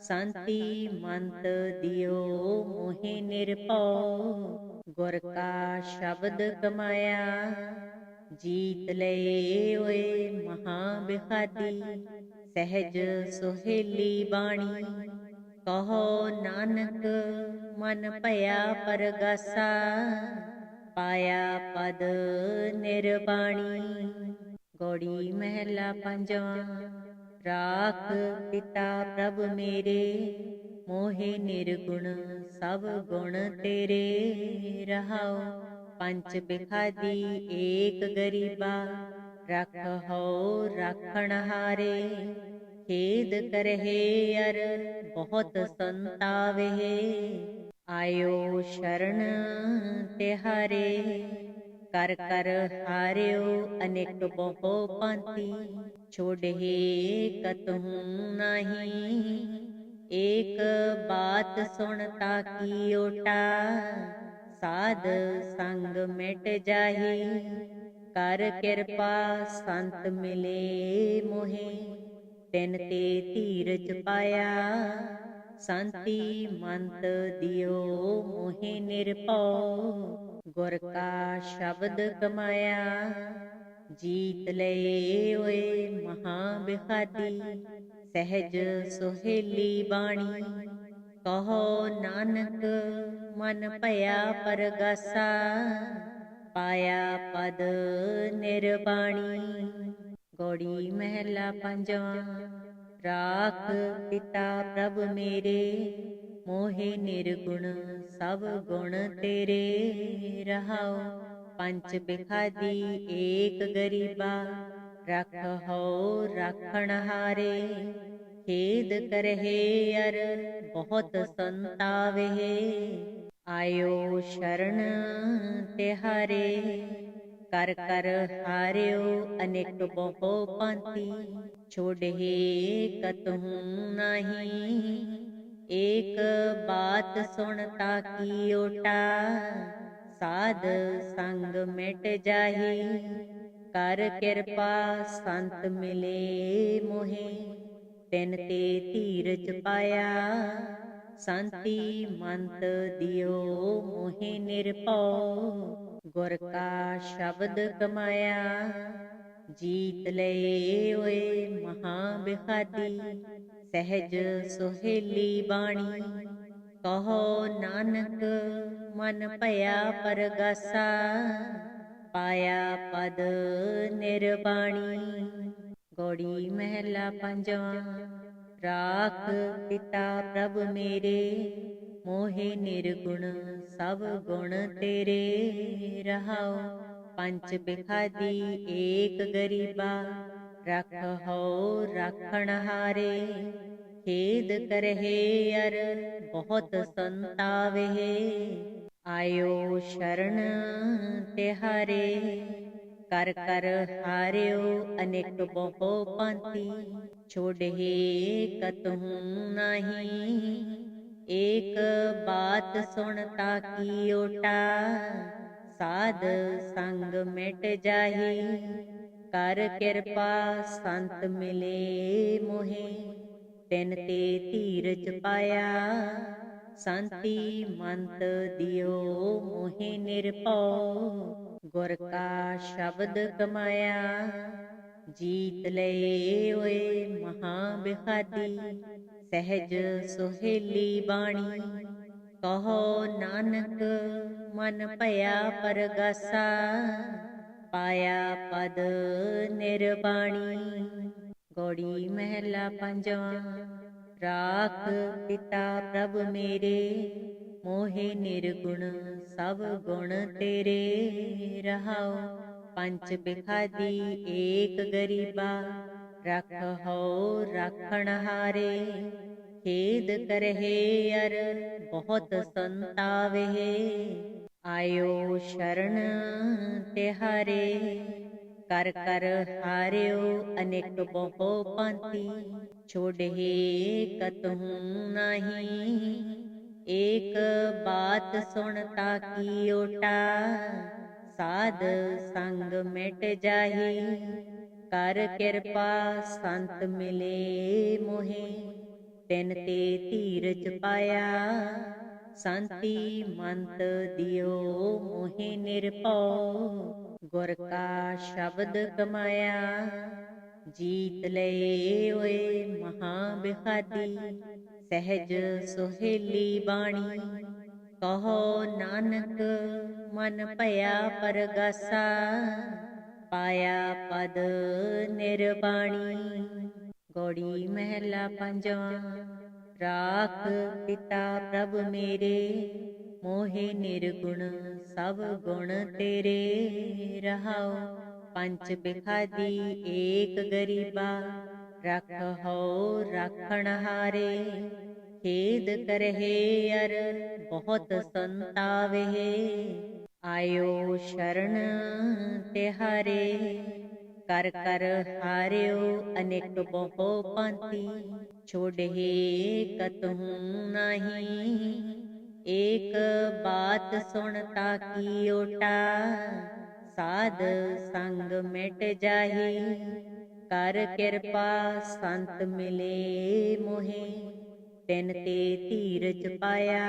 ਸੰਤੀ ਮੰਤ ਦਿਓ ਮੋਹਿ ਨਿਰਭਉ, ਗੁਰ ਕਾ ਸ਼ਬਦ ਕਮਾਇਆ। ਜੀਤ ਲਏ ਓਏ ਮਹਾ ਬਿਹਾਦੀ, ਸਹਿਜ ਸੁਹੇਲੀ ਬਾਣੀ। ਕਹੋ ਨਾਨਕ ਮਨ ਭਇਆ ਪਰਗਾਸਾ, ਪਾਇਆ ਪਦ ਨਿਰਬਾਣੀ। ਗੌੜੀ ਮਹਿਲਾ ਪੰਜਵਾਂ। ਰਾਖ ਪਿਤਾ ਪ੍ਰਭ ਮੇਰੇ, ਮੋਹਿ ਨਿਰਗੁਣ ਸਭ ਗੁਣ ਤੇਰੇ। ਰਹਾਉ ਪੰਚ ਬਿਖਾਦੀ ਏਕ ਗਰੀਬਾ, ਰਖਹੁ ਰਾਖਣ ਹਾਰੇ। ਖੇਦ ਕਰਹਿ ਅਰ ਬਹੁਤ ਸੰਤਾਵਹਿ, ਆਇਓ ਸ਼ਰਨ ਤਿਹਾਰੇ। ਕਰ ਕਰ ਹਾਰਿਓ ਅਨੇਕ ਬਹੁ ਪੰਥੀ, ਛੋੜਹਿ ਕਤਹੂ ਨਾਹੀ। ਏਕ ਬਾਤ ਸੁਣਤਾ ਕੀ ਓਟਾ, ਸਾਧ ਸੰਗ ਮਿਟ ਜਾਹੀ। ਕਰ ਕਿਰਪਾ ਸੰਤ ਮਿਲੇ ਮੋਹਿ, ਤਿਨ ਤੇ ਧੀਰਜ ਪਾਇਆ। ਸੰਤੀ ਮੰਤ ਦਿਓ ਮੋਹਿ ਨਿਰਭਉ, ਗੁਰ ਕਾ ਸ਼ਬਦ ਕਮਾਇਆ। ਜੀਤ ਲਏ ਓਏ ਮਹਾ ਬਿਹਾਦੀ, ਸਹਿਜ ਸੁਹੇਲੀ ਬਾਣੀ। ਕਹੋ ਨਾਨਕ ਮਨ ਭਇਆ ਪਰਗਾਸਾ, ਪਾਇਆ ਪਦ ਨਿਰਬਾਣੀ। ਗੌੜੀ ਮਹਿਲਾ ਪੰਜਵਾਂ। ਰਾਖ ਪਿਤਾ ਪ੍ਰਭ ਮੇਰੇ, ਮੋਹਿ ਨਿਰਗੁਣ ਸਭ ਗੁਣ ਤੇਰੇ। ਰਹਾਉ ਪੰਚ ਬਿਖਾਦੀ ਏਕ ਗਰੀਬਾ, ਰਖਹੁ ਰਾਖਣ ਹਾਰੇ। ਖੇਦ ਕਰਹਿ ਅਰ ਬਹੁਤ ਸੰਤਾਵਹਿ, ਆਇਓ ਸ਼ਰਨ ਤਿਹਾਰੇ। ਕਰ ਕਰ ਹਾਰਿਓ ਅਨੇਕ ਬਹੁ ਪੰਥੀ, ਛੋੜਹਿ ਕਤਹੂ ਨਾਹੀ। ਏਕ ਬਾਤ ਸੁਣਤਾ ਕੀ ਓਟਾ, ਸਾਧ ਸੰਗ ਮਿਟ ਜਾਹੀ। ਕਰ ਕਿਰਪਾ ਸੰਤ ਮਿਲੇ ਮੋਹਿ, ਤਿਨ ਤੇ ਧੀਰਜ ਪਾਇਆ। ਸੰਤੀ ਮੰਤ ਦਿਓ ਮੋਹਿ ਨਿਰਭਉ, ਗੁਰ ਕਾ ਸ਼ਬਦ ਕਮਾਇਆ। ਜੀਤ ਲਏ ਓਏ ਮਹਾ ਬਿਹਾਦੀ, ਸਹਿਜ ਸੁਹੇਲੀ ਬਾਣੀ। ਕਹੋ ਨਾਨਕ ਮਨ ਭਇਆ ਪਰਗਾਸਾ, ਪਾਇਆ ਪਦ ਨਿਰਬਾਣੀ। ਗੌੜੀ ਮਹਿਲਾ ਪੰਜਵਾਂ। ਰਾਖ ਪਿਤਾ ਪ੍ਰਭ ਮੇਰੇ, ਮੋਹਿ ਨਿਰਗੁਣ ਸਭ ਗੁਣ ਤੇਰੇ। ਰਹਾਉ ਪੰਚ ਬਿਖਾਦੀ ਏਕ ਗਰੀਬਾ, ਰਖਹੁ ਰਾਖਣ ਹਾਰੇ। ਖੇਦ ਕਰਹਿ ਅਰ ਬਹੁਤ ਸੰਤਾਵਹਿ, आयो शरण तिहारे, कर कर हार्यो अनेक बहु पंथी, छोड़े कतहु नहीं, एक बात सुनता की ओटा, साध संग मिट जाही, कर कृपा संत मिले मोहे, तिन ते धीरज पाया, शांति मंत दियो मोहे निरभਉ, गुर का शब्द कमाया, जीत ले ओए महाबिखादी, सहज सुहेली बाणी, कहो नानक मन भया परगासा, पाया पद निर्वाणी। गौड़ी महला पंजवा। राख पिता प्रभ मेरे, मोहे निर्गुण सब गुण तेरे, रहाओ पंच बिखादी एक गरीबा, रखहो राखण हारे, खेद करहे अर बहुत संतावे, आयो शरण तिहारे, कर कर हार्यो अनेक बहु पंथी, छोड़े कतहु नहीं, एक बात सुनता की ओटा, साध संग मिट जाही, कर कृपा संत मिले मोहे, तिन ते धीरज पाया, शांति मंत दियो मोहे निरभਉ, गुर का शब्द कमाया, जीत ले ओए महाबिखादी, सहज सुहेली बाणी, कहो नानक मन भया परगासा, पाया पद निर्वाणी। गौड़ी महला पंजवा। राख पिता प्रभ मेरे, मोहे निर्गुण सब गुण तेरे, रहाओ पंच बिखादी एक गरीबा, रखहो राखण हारे, खेद करहे अर बहुत संतावे, आयो शरण तिहारे, कर कर हार्यो अनेक बहु पंथी, छोड़े कतहु नहीं, एक बात सुनता की ओटा, साध संग मिट जाही, कर कृपा संत मिले मोहे, तिन ते धीरज पाया,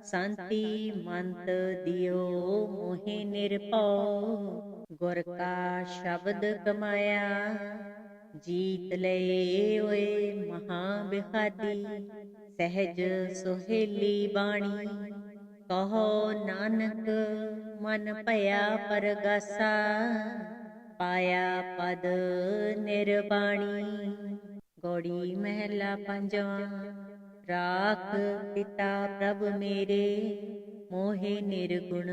शांति मंत दियो मोहे निरभਉ, गुर का शब्द कमाया, जीत ले ओए महाबिखादी, सहज सुहेली बाणी, कहो नानक मन भया परगासा, पाया पद निर्वाणी। गौड़ी महला पंजवा। राख पिता प्रभ मेरे, मोहे निर्गुण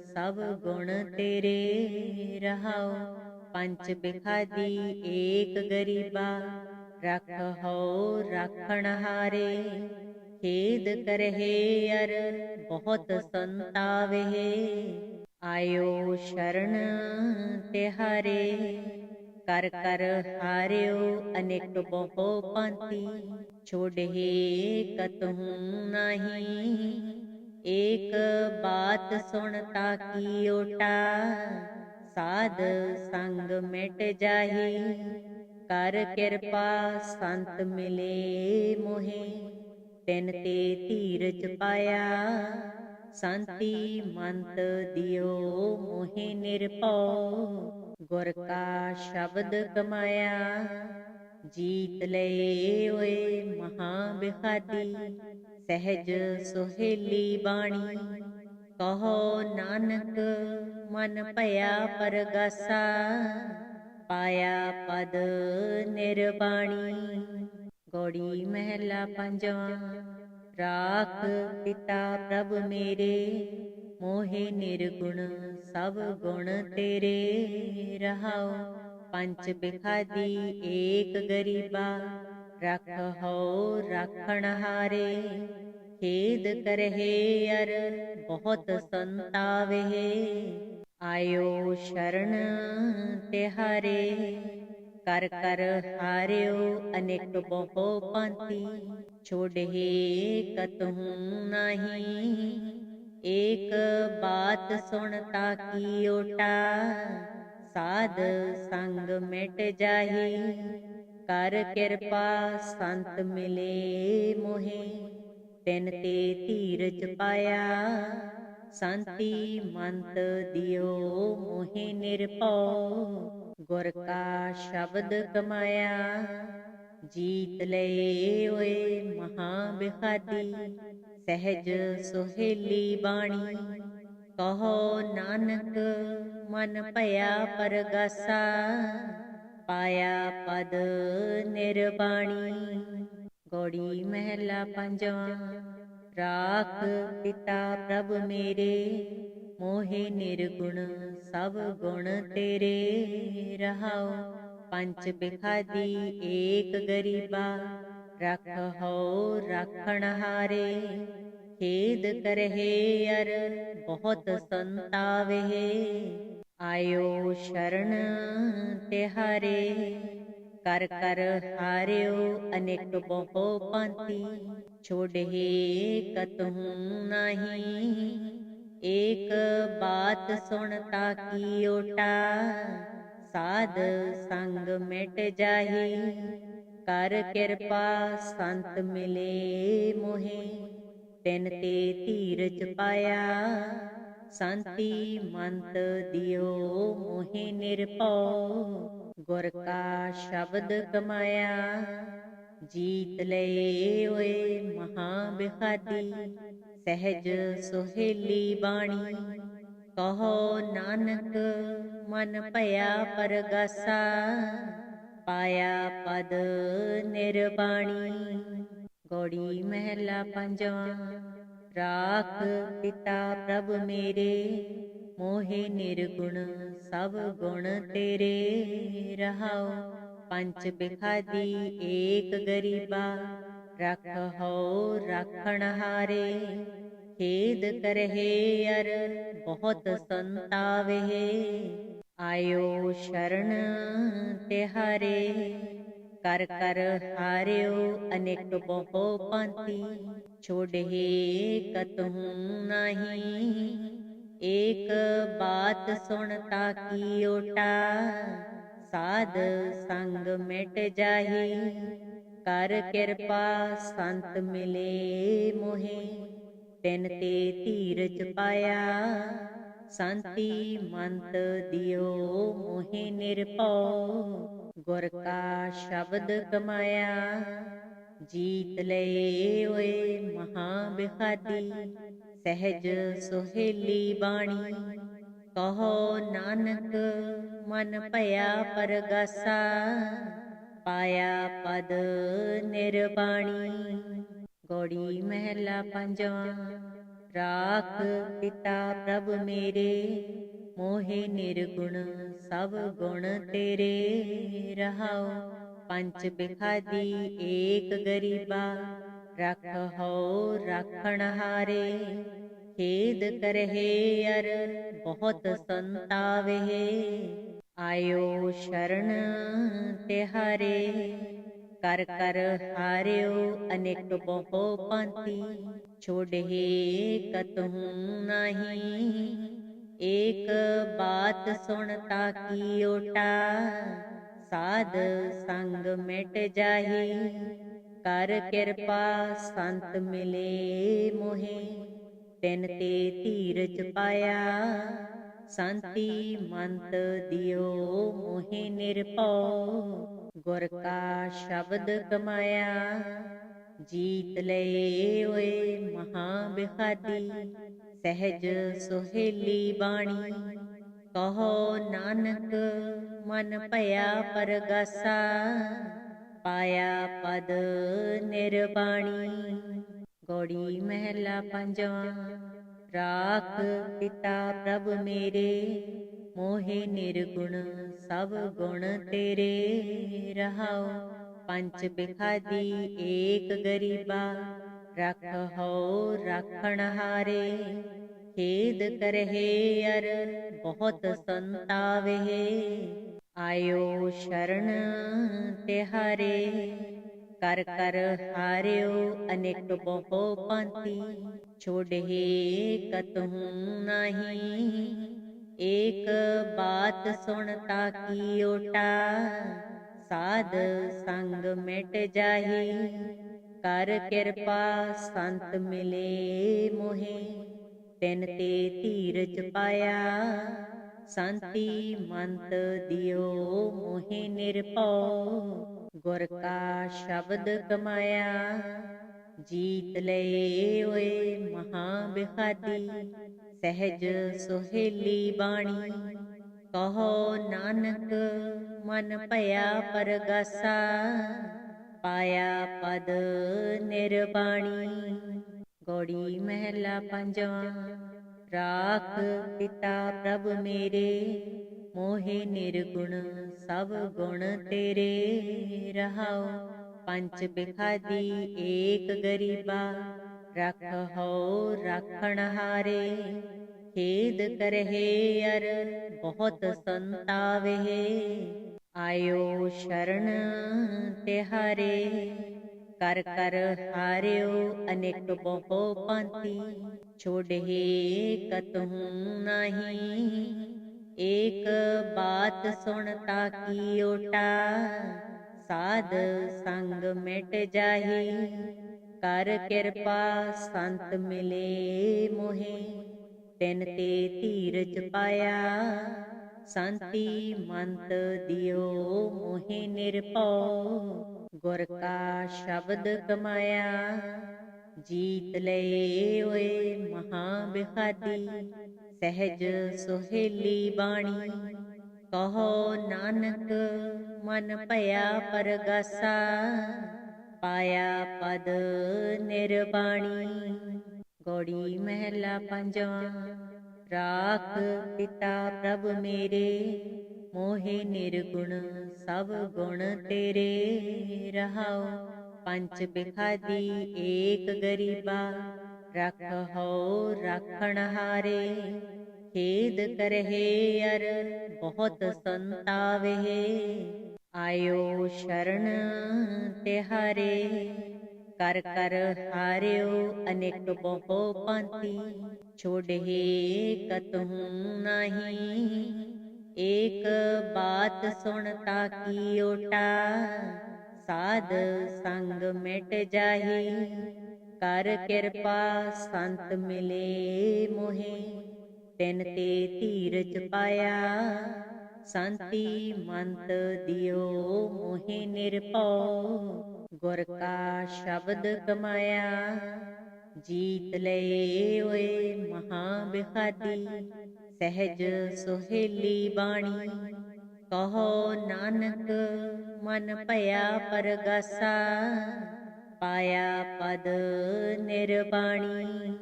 सब गुण तेरे, रहाओ पंच बिखादी एक गरीबा, रखहो राखण हारे, खेद करहे अर बहुत संतावे, आयो शरण तिहारे, कर कर हार्यो अनेक बहु पंथी, छोड़े कतहु नहीं, एक बात सुनता की ओटा, साध संग मिट जाही, कर कृपा संत मिले मोहे, तिन ते धीरज पाया, शांति मंत दियो मोहे निरभਉ, गुर का शब्द कमाया, जीत ले ओए महाबिखादी, सहज सुहेली बाणी, कहो नानक मन भया परगासा, पाया पद निर्वाणी। गौड़ी महला पंजवा। राख पिता प्रभ मेरे, मोहे निर्गुण सब गुण तेरे, रहाओ पंच बिखादी एक गरीबा, रखहो राखण हारे, खेद करहे अर बहुत संतावे। आयो शरण तिहारे, कर कर हार्यो अनेक बहु पंथी। छोड़े कतहु नहीं, एक बात सुनता की ओटा। साध संग मिट जाही, कर कृपा संत मिले मोहे। तिन ते धीरज पाया, शांति मंत दियो मोहे निरभउ। गुर का शब्द कमाया, जीत ले ओए महाबिखादी। सहज सुहेली बाणी, कहो नानक मन भया परगासा। पाया पद निर्वाणी। गौड़ी महला पंजवा। राख पिता प्रभ मेरे, मोहे निर्गुण सब गुण तेरे। रहाओ पंच बिखादी एक गरीबा, रखहो राखण हारे। खेद करहे अर बहुत संतावे। आयो शरण तिहारे, कर कर हार्यो अनेक बहु पंथी। छोड़े कतहु नहीं, एक बात सुनता की ओटा। साध संग मिट जाही, कर कृपा संत मिले मोहे। तिन ते धीरज पाया, शांति मंत दियो मोहे निरभउ। गुर का शब्द कमाया, जीत ले ओए महाबिखादी। सहज सुहेली बाणी, कहो नानक मन भया परगासा। पाया पद निर्वाणी। गौड़ी महला पंजवा। राख पिता प्रभ मेरे, मोहे निर्गुण सब गुण तेरे। रहाओ पंच बिखादी एक गरीबा, रखहो राखण हारे। खेद करहे अर बहुत संतावे। आयो शरण तिहारे, कर कर हार्यो अनेक बहु पंथी। छोड़े कतहु नहीं, एक बात सुनता की ओटा। साध संग मिट जाही, कर कृपा संत मिले मोहे। तिन ते धीरज पाया, शांति मंत दियो मोहे निरभउ। गुर का शब्द कमाया, जीत ले ओए महाबिखादी। सहज सुहेली बाणी, कहो नानक मन भया परगासा। पाया पद निर्वाणी। गौड़ी महला पंजवा। राख पिता प्रभ मेरे, मोहे निर्गुण सब गुण तेरे। रहाओ पंच बिखादी एक गरीबा, रखहो राखण हारे। खेद करहे अर बहुत संतावे। आयो शरण तिहारे, कर कर हार्यो अनेक बहु पंथी। छोड़े कतहु नहीं, एक बात सुनता की ओटा। साध संग मिट जाही, कर कृपा संत मिले मोहे। तिन ते धीरज पाया, शांति मंत दियो मोहे निरभउ। गुर का शब्द कमाया, जीत ले ओए महाबिखादी। सहज सुहेली बाणी, कहो नानक मन भया परगासा। पाया पद निर्वाणी। गौड़ी महला पंजवा। राख पिता प्रभ मेरे, मोहे निर्गुण सब गुण तेरे। रहाओ पंच बिखादी एक गरीबा, रखहो राखण हारे। खेद करहे अर बहुत संतावे। आयो शरण तिहारे कर कर हार्यो अनेक बहु पंथी। छोड़े कतहु नहीं एक बात सुनता की ओटा। साध संग मिट जाही कर कृपा संत मिले मोहे। तिन ते धीरज पाया शांति मंत दियो मोहे निरभउ। गुर का शब्द कमाया जीत ले ओए महाबिखादी। सहज सुहेली बाणी कहो नानक मन भया परगासा। पाया पद निर्वाणी। गौड़ी महला पंजवा। राख पिता प्रभ मेरे मोहे निर्गुण सब गुण तेरे। रहाओ पंच बिखादी एक गरीबा रखहो राखण हारे। खेद करहे अर बहुत संतावे। आयो शरण तिहारे कर कर हार्यो अनेक बहु पंथी। छोड़े कतहु नहीं एक बात सुनता की ओटा। साध संग मिट जाही कर कृपा संत मिले मोहे। तिन ते धीरज पाया शांति मंत दियो मोहे निरभउ। गुर का शब्द कमाया जीत ले ओए महाबिखादी। सहज सुहेली बाणी कहो नानक मन भया परगासा। पाया पद निर्वाणी। गौड़ी महला पंजवा। राख पिता प्रभ मेरे मोहे निर्गुण सब गुण तेरे। रहाओ पंच बिखादी एक गरीबा रखहो राखण हारे। खेद करहे अर बहुत संतावे। आयो शरण तिहारे कर कर हार्यो अनेक बहु पंथी। छोड़े कतहु नहीं एक बात सुनता की ओटा। साध संग मिट जाही कर कृपा संत मिले मोहे। तिन ते धीरज पाया शांति मंत दियो मोहे निरभउ। गुर का शब्द कमाया जीत ले ओए महाबिखादी। सहज सुहेली बाणी कहो नानक मन भया परगासा। पाया पद निर्वाणी।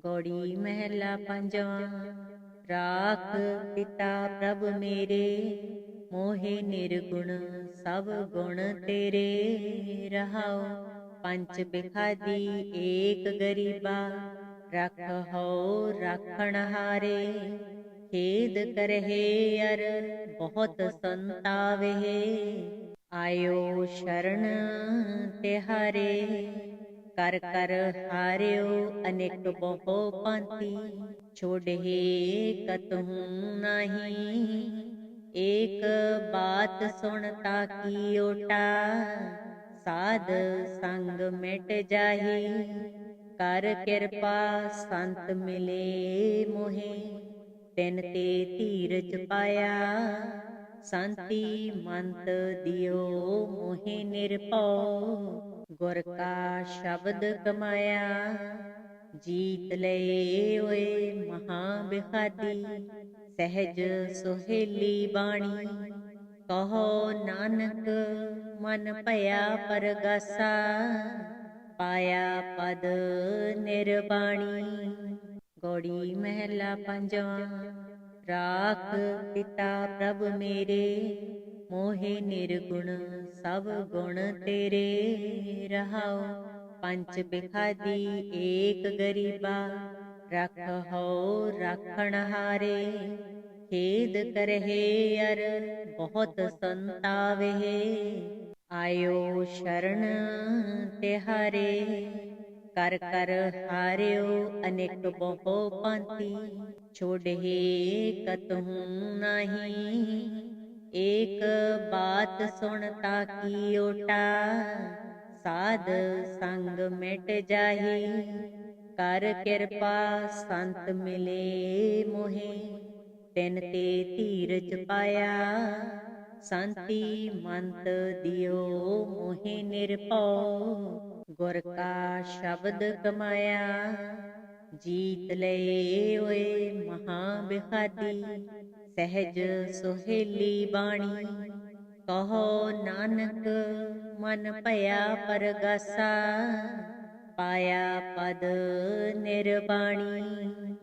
गौड़ी महला पंजवा। राख पिता प्रभ मेरे मोहे निर्गुण सब गुण तेरे। रहाओ पंच बिखादी एक गरीबा रखहो राखण हारे। खेद करहे अर बहुत संतावे। आयो शरण तिहारे कर कर हार्यो अनेक बहु पंथी। छोड़े कतहु नहीं एक बात सुनता की ओटा। साध संग मिट जाही कर कृपा संत मिले मोहे। तिन ते धीरज पाया शांति मंत दियो मोहे निरभउ। गुर का शब्द कमाया जीत ले ओए महाबिखादी। सहज सुहेली बाणी कहो नानक मन भया परगासा। पाया पद निर्वाणी। गौड़ी महला पंजवा। राख पिता प्रभ मेरे मोहे निर्गुण सब गुण तेरे। रहाओ पंच बिखादी एक गरीबा रखहो राखण हारे, खेद करहे अर बहुत संतावे, आयो शरण तिहारे, कर कर हारियो अनेक बहु पंथी, छोड़हे कतहु नहीं, एक बात सुनता की ओटा, साध संग मिट जाही, कर कृपा संत मिले मोहे, तिन ते धीरज पाया, संति मंत दियो मोहे निरभउ, गुर का शब्द कमाया, जीत ले ओए महा बिखादी, सहज सुहेली बाणी, कहो नानक मन भया परगासा, पाया पद निर्वाणी।